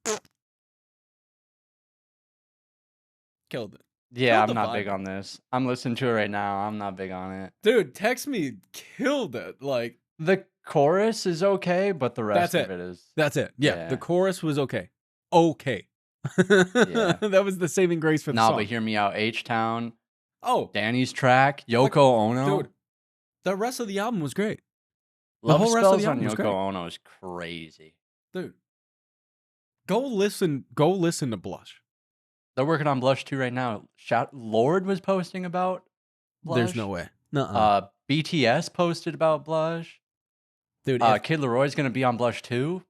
though, killed it, Yeah, Killed I'm the not vibe. big on this. I'm listening to it right now. I'm not big on it. dude. Text Me killed it. Like The chorus is okay, but the rest That's of it is. that's it. Yeah, Yeah. the chorus was okay. Okay, that was the saving grace for the No, song. but hear me out. H-Town, Oh, Danny's track, Yoko Ono. dude, the rest of the album was great, the Love whole rest of Spells the on album was Yoko great. Ono is crazy. dude. Go listen to Blush. They're working on Blush 2 right now. Lord was posting about Blush. There's no way. Nuh-uh. BTS posted about Blush. Dude, Kid Leroy's gonna be on Blush 2.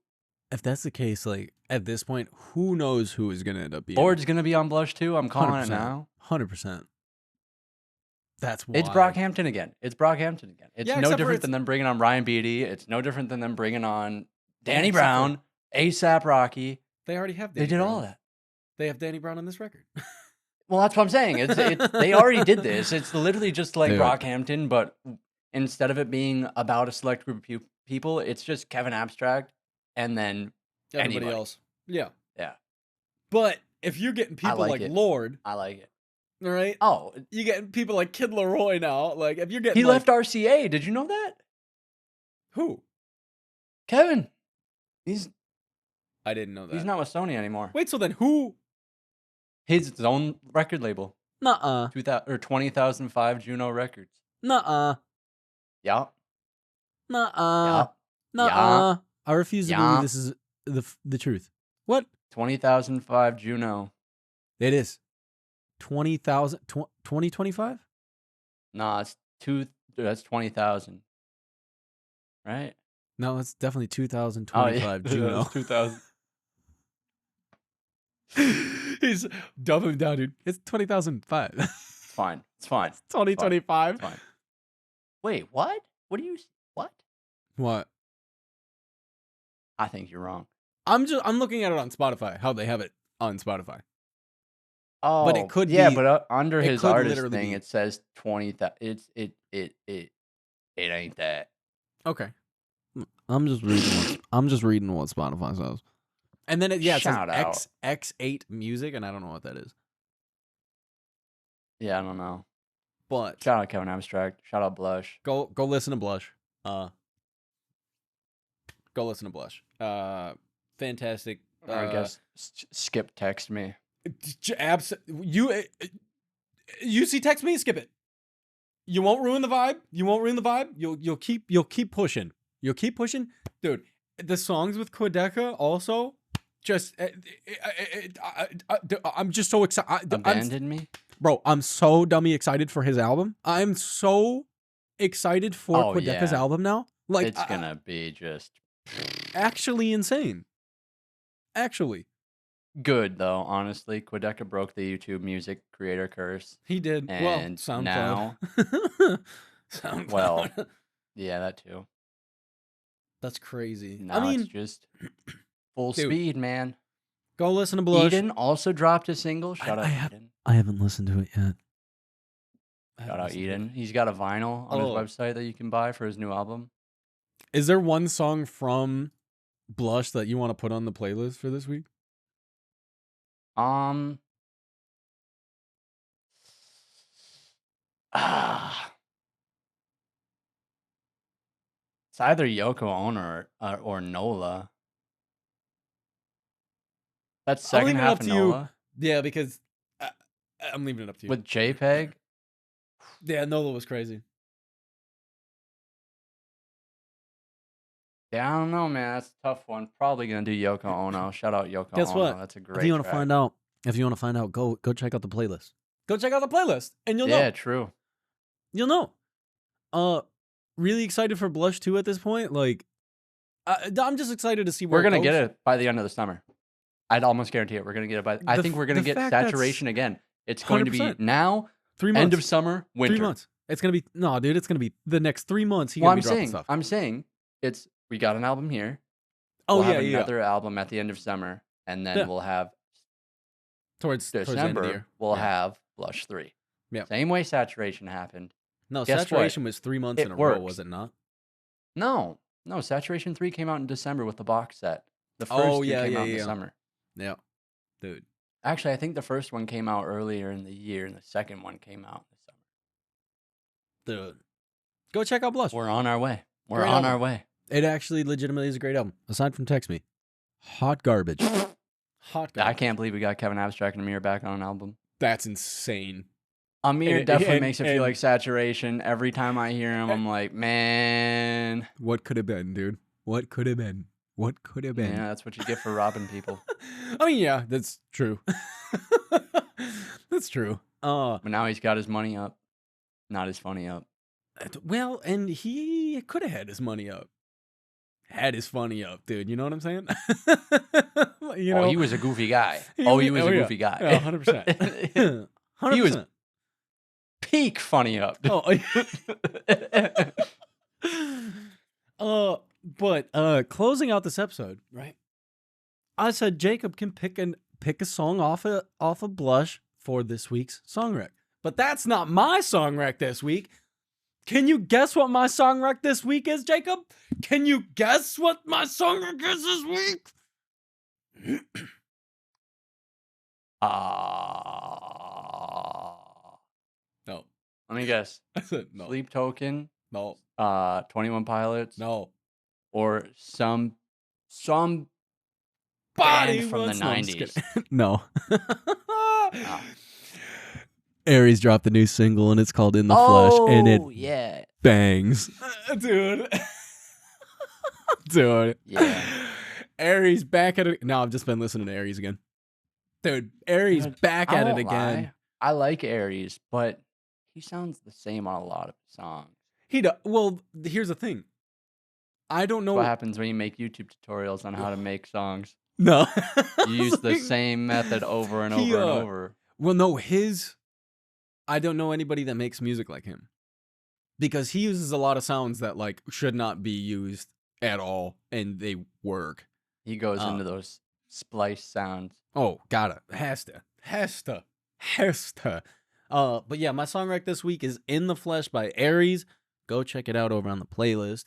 if that's the case, like at this point, who knows who is gonna end up being? Lord's gonna be on Blush 2. I'm calling it now. 100%. That's why It's Brockhampton again. It's Yeah, no except for different than them bringing on Ryan Beatty. It's no different than them bringing on Danny except Brown, ASAP Rocky. They already have. They Danny did Brown. all that. They have Danny Brown on this record. Well, that's what I'm saying. It's they already did this. It's literally just like Dude. Brockhampton, but instead of it being about a select group of people, it's just Kevin Abstract and then Everybody anybody. else. Yeah. Yeah. But if you're getting people like like it. Lord, I like it. all right, Oh, you getting people like Kid Leroy now. Like if you're getting he left RCA. Did you know that? who? Kevin. He's I didn't know that. he's not with Sony anymore. Wait, so then who? His own record label. Nuh-uh. 2005 Juno Records. Nuh-uh. Yeah. Nuh-uh. Yeah. Nuh-uh. I refuse to Yeah. believe this is the truth. What? 2005 Juno. It is. 20,000 2025? Nah, that's 20,000. Right? No, it's definitely Oh, 2025 Juno. 2000. He's dumbing down, dude. It's 20,005. It's fine. It's fine. 2025. It's fine. Wait, what? What? What? I think you're wrong. I'm looking at it on Spotify, how they have it on Spotify. Oh, But it could yeah, be- but under it his could artist literally thing, be. it says 20,000. It ain't that. Okay. I'm just reading what Spotify says. And then it Shout out. says X8 music, and I don't know what that is. Yeah, I don't know. But Shout out Kevin Abstract. Shout out Blush. go listen to Blush. Go listen to Blush. Fantastic. I guess Skip text me. You see Text Me, skip it. You won't ruin the vibe. You'll keep pushing. You'll keep pushing, dude. The songs with Quedeca also just. I'm just so excited. Abandoned me? Bro, I'm so dummy excited for his album. I'm so excited for Oh, Quedeca's yeah. album now. Like It's gonna be just actually insane. Actually, good though, honestly. Quedeca broke the YouTube music creator curse. he did. And well, SoundCloud. now- SoundCloud. Well, yeah, that too. That's crazy. Now I mean, it's just full dude, speed, man. go listen to Blush. Eden also dropped a single. Shout out Eden. I haven't listened to it yet. Shout out Eden. He's got a vinyl on his Oh. website that you can buy for his new album. Is there one song from Blush that you want to put on the playlist for this week? It's either Yoko Ono or Nola. That's I'll second leave it half up of to you. Nola Yeah, because I'm leaving it up to you. with JPEG. Yeah, Nola was crazy. Yeah, I don't know, man. That's a tough one. Probably gonna do Yoko Ono. Shout out Yoko Guess Ono. what? That's a If great you want to track. find out, go check out the playlist. Go check out the playlist, and you'll Yeah, know. true. You'll know. Really excited for Blush 2 at this point. Like, I'm just excited to see where We're gonna it get goes. it by the end of the summer. I'd almost guarantee it. We're gonna get it by. I think we're gonna get saturation again. It's going to be 100%. now. 3 months. End of summer, winter. 3 months. It's gonna be dude. It's gonna be the next 3 months. He's Well, gonna be dropping stuff. I'm saying it's. We got an album here. Oh We'll yeah, have yeah. another album at the end of summer, and then Yeah. we'll have Towards the end of the December. year. We'll Yeah. have Blush 3. Yeah. Same way Saturation happened. No, Guess Saturation what? was 3 months It in a works. row, was it not? No, Saturation 3 came out in December with the box set. The first Oh, two yeah, came yeah, out in the yeah. summer. Yeah, dude. Actually, I think the first one came out earlier in the year, and the second one came out in the summer. Dude, go check out Blush. We're on our way. We're Great on album. our way. It actually legitimately is a great album. Aside from Text Me, hot garbage. Hot garbage. I can't believe we got Kevin Abstract and Amir back on an album. That's insane. Amir And- definitely and- makes it feel and- like Saturation. Every time I hear him, I'm like, man. What could have been, dude? What could have been? What could have been? Yeah, that's what you get for robbing people. I mean, yeah, that's true. That's true. But now he's got his money up, not his funny up. Well, and he could have had his money up. Had his funny up, dude. You know what I'm saying? You know, Oh, he was a goofy guy. He Oh, was- he was oh, a yeah. goofy guy. Yeah, 100%. 100%. He was peak funny up. Oh, but closing out this episode, right? I said Jacob can pick a song off of Blush for this week's song rec. But that's not my song rec this week. Can you guess what my song rec this week is, Jacob? Can you guess what my song rec is this week? No. Let me guess. I said no. Sleep Token, No. 21 Pilots, No. or some Body band from the once- no, I'm just 90s. kidding. No. Aries dropped a new single and it's called In the Flesh and it yeah. bangs. Dude. Dude. Yeah. Aries back at it. No, I've just been listening to Aries again. Dude, Aries Dude, back I at it won't again. lie. I like Aries, but he sounds the same on a lot of songs. Well, here's the thing. I don't know What happens when you make YouTube tutorials on how to make songs? No. You use the same method over and He, over and over. Well, no, I don't know anybody that makes music like him. Because he uses a lot of sounds that like should not be used at all and they work. He goes into those splice sounds. Oh, gotta. Has to. But yeah, my song rec this week is In the Flesh by Aries. Go check it out over on the playlist.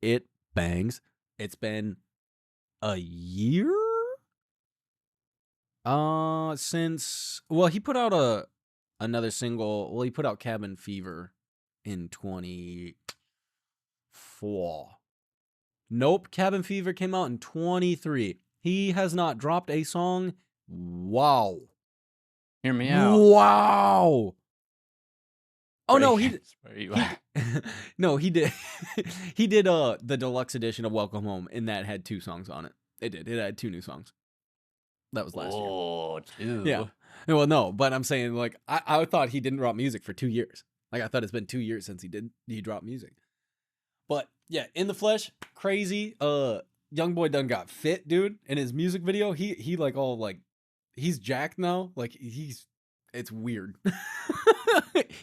It bangs. It's been a year? Since he put out another single. Well, he put out Cabin Fever in 24. Nope, Cabin Fever came out in 23. He has not dropped a song. Wow. Hear me out. Wow. Oh no, Breakins, where you at? no, he did. He did the deluxe edition of Welcome Home, and that had 2 songs on it. It did. It had 2 new songs. That was last year. Oh, 2. Yeah. Well, no, but I'm saying like I thought he didn't drop music for 2 years. Like I thought it's been 2 years since he dropped music. But yeah, In the Flesh, crazy. Young boy done got fit, dude. In his music video, he like all like he's jacked now. Like it's weird.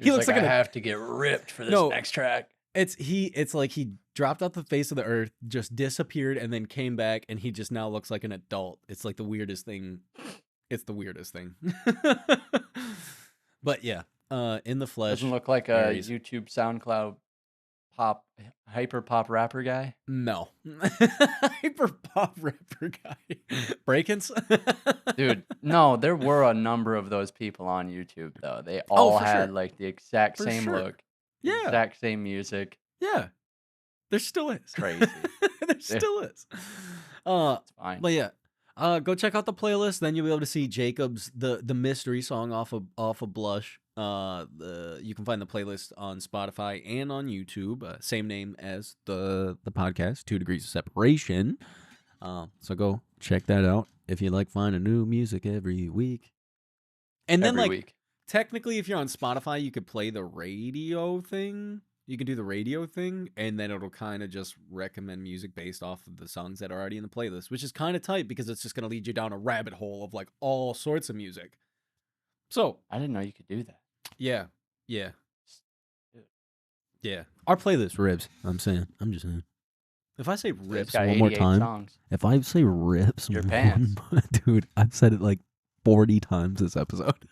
He looks like I have to get ripped for this next track. It's like he dropped off the face of the earth, just disappeared, and then came back, and he just now looks like an adult. It's like the weirdest thing. It's the weirdest thing. But yeah, In the Flesh. Doesn't look like a Aries. YouTube SoundCloud hyper pop rapper guy. No. Hyper pop rapper guy. Breakins? Dude, no, there were a number of those people on YouTube though. They all for had sure. like the exact For same sure. look, Yeah. exact same music. Yeah. There still is. Crazy. There still is. Uh, It's fine. but yeah. Go check out the playlist. Then you'll be able to see Jacob's the mystery song off of Blush. You can find the playlist on Spotify and on YouTube. Same name as the podcast, 2 Degrees of Separation. So go check that out if you like finding new music every week. And then Every week. technically, if you're on Spotify, you could play the radio thing. You can do the radio thing, and then it'll kind of just recommend music based off of the songs that are already in the playlist, which is kind of tight because it's just going to lead you down a rabbit hole of like all sorts of music. So, I didn't know you could do that. yeah. Yeah. Dude. Yeah. Our playlist rips. I'm just saying. If I say It's rips got one more 88 time, songs. if I say rips Your one pants. more- dude, I've said it like 40 times this episode.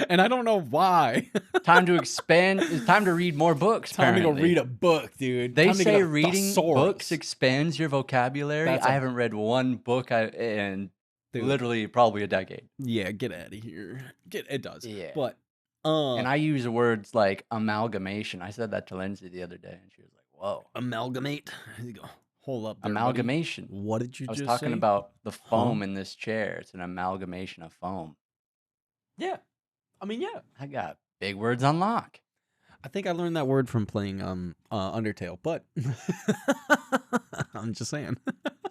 And I don't know why. Time to expand. It's time to read more books. Time to go apparently. read a book, dude. They Time to get say a reading thesaurus. books expands your vocabulary. That's I a- haven't read one book in Dude. literally probably a decade. Yeah, get out of here. It does. Yeah. But And I use words like amalgamation. I said that to Lindsay the other day, and she was like, "Whoa, amalgamate. Here you go. Hold up there, buddy. amalgamation." What did you I was just talking say? about the foam in this chair. It's an amalgamation of foam. Yeah. I mean, yeah. I got big words on lock. I think I learned that word from playing Undertale, but I'm just saying.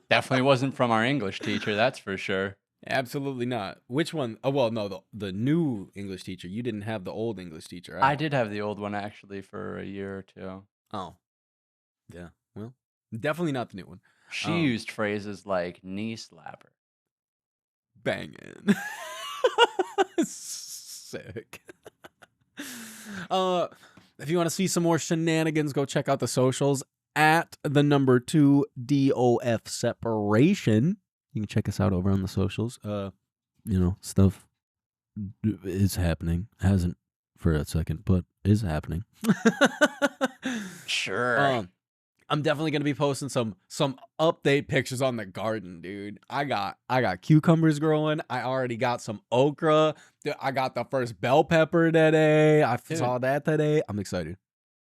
Definitely wasn't from our English teacher, that's for sure. Absolutely not. Which one? Oh, well, no, the new English teacher. You didn't have the old English teacher. I did have the old one actually for a year or two. Oh. Yeah. Well, definitely not the new one. She Um, used phrases like knee slapper. Banging. Sick. If you want to see some more shenanigans, go check out the socials at the number 2 DOF separation. You can check us out over on the socials. Stuff is happening. Hasn't for a second, but is happening. Sure. I'm definitely gonna be posting some update pictures on the garden, dude. I got cucumbers growing. I already got some okra. Dude, I got the first bell pepper today. I Dude. saw that today. I'm excited.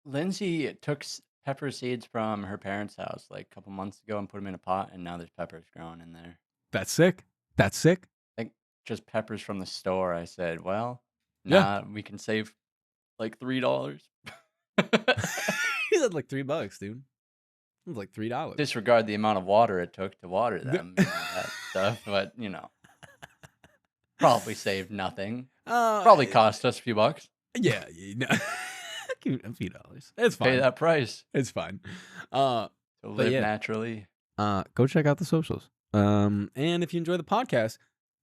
Lindsay took pepper seeds from her parents' house like a couple months ago and put them in a pot, and now there's peppers growing in there. That's sick. That's sick. Like just peppers from the store. I said, well, Yeah. nah, we can save like $3. He said like $3, dude. It was like $3. Disregard the amount of water it took to water them, that stuff, but probably saved nothing. Probably cost us a few bucks. Yeah, a few dollars. It's fine. Pay that price It's fine. to live yeah. naturally. Go check out the socials. And if you enjoy the podcast,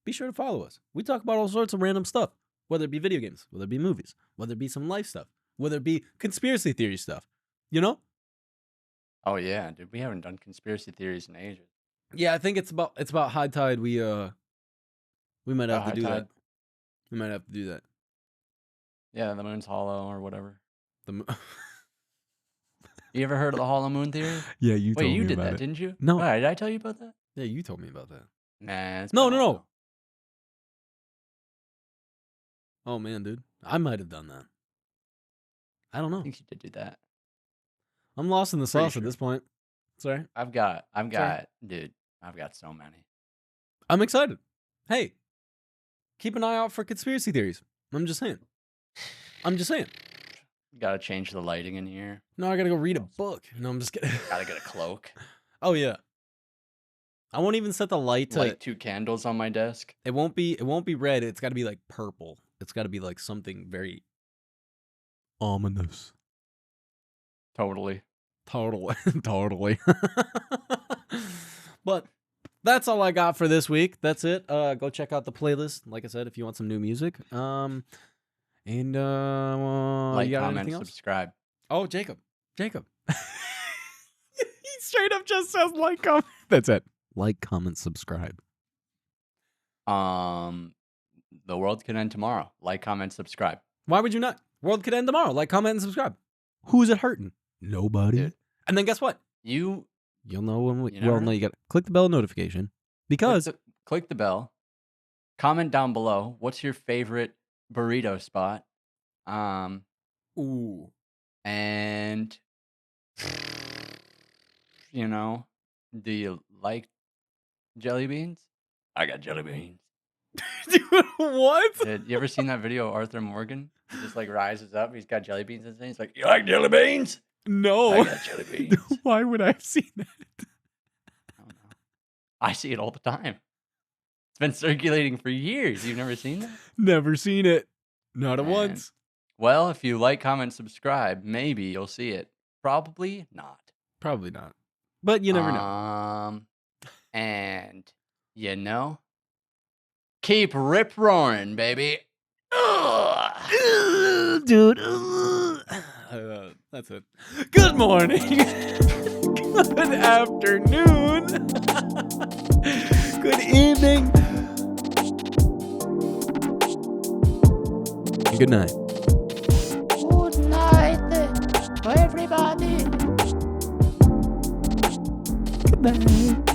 be sure to follow us. We talk about all sorts of random stuff, whether it be video games, whether it be movies, whether it be some life stuff, whether it be conspiracy theory stuff. You know? Oh yeah, dude, we haven't done conspiracy theories in ages. Yeah, I think it's about high tide. We might have to High do that. tide. We might have to do that. Yeah, the moon's hollow or whatever. The You ever heard of the hollow moon theory? yeah, you Wait, told you me did about that, it. didn't you? No. Why, did I tell you about that? Yeah, you told me about that. Nah. It's No, been a no, no. while. Oh man, dude, I might have done that. I don't I know. think you did do that. I'm lost in the Pretty sauce at sure. this point. Sorry. I've got, dude, I've got so many. I'm excited. Hey, keep an eye out for conspiracy theories. I'm just saying. Gotta change the lighting in here. No, I gotta go read a book. No, I'm just kidding. Gotta get a cloak. Oh yeah. I won't even set the light to. Light 2 candles on my desk. It won't be red. It's got to be like purple. It's got to be like something very ominous. Totally. Totally. But that's all I got for this week. That's it. Go check out the playlist. Like I said, if you want some new music. And Like, you got comment, anything else? subscribe. Oh, Jacob. He straight up just says like, comment. That's it. Like, comment, subscribe. The world can end tomorrow. Like, comment, subscribe. Why would you not? World could end tomorrow. Like, comment, and subscribe. Who's it hurting? Nobody. Dude. And then guess what? You You'll know when we. You Well, never no, know. you got to click the bell notification because click the bell. Comment down below. What's your favorite burrito spot? ooh, And you know, do you like jelly beans? I got jelly beans. Dude, what? Dude, you ever seen that video of Arthur Morgan? He just like rises up. He's got jelly beans and things. He's like, You like jelly beans? No. I got jelly beans. Why would I have seen that? I don't know. I see it all the time. It's been circulating for years. You've never seen that? Never seen it. Not at Man. once. Well, if you like, comment, subscribe, maybe you'll see it. Probably not. Probably not. But you never know. And you know, keep rip roaring, baby. Dude. That's it. Good morning. Good afternoon. Good evening. And good night. Good night, everybody. Good night.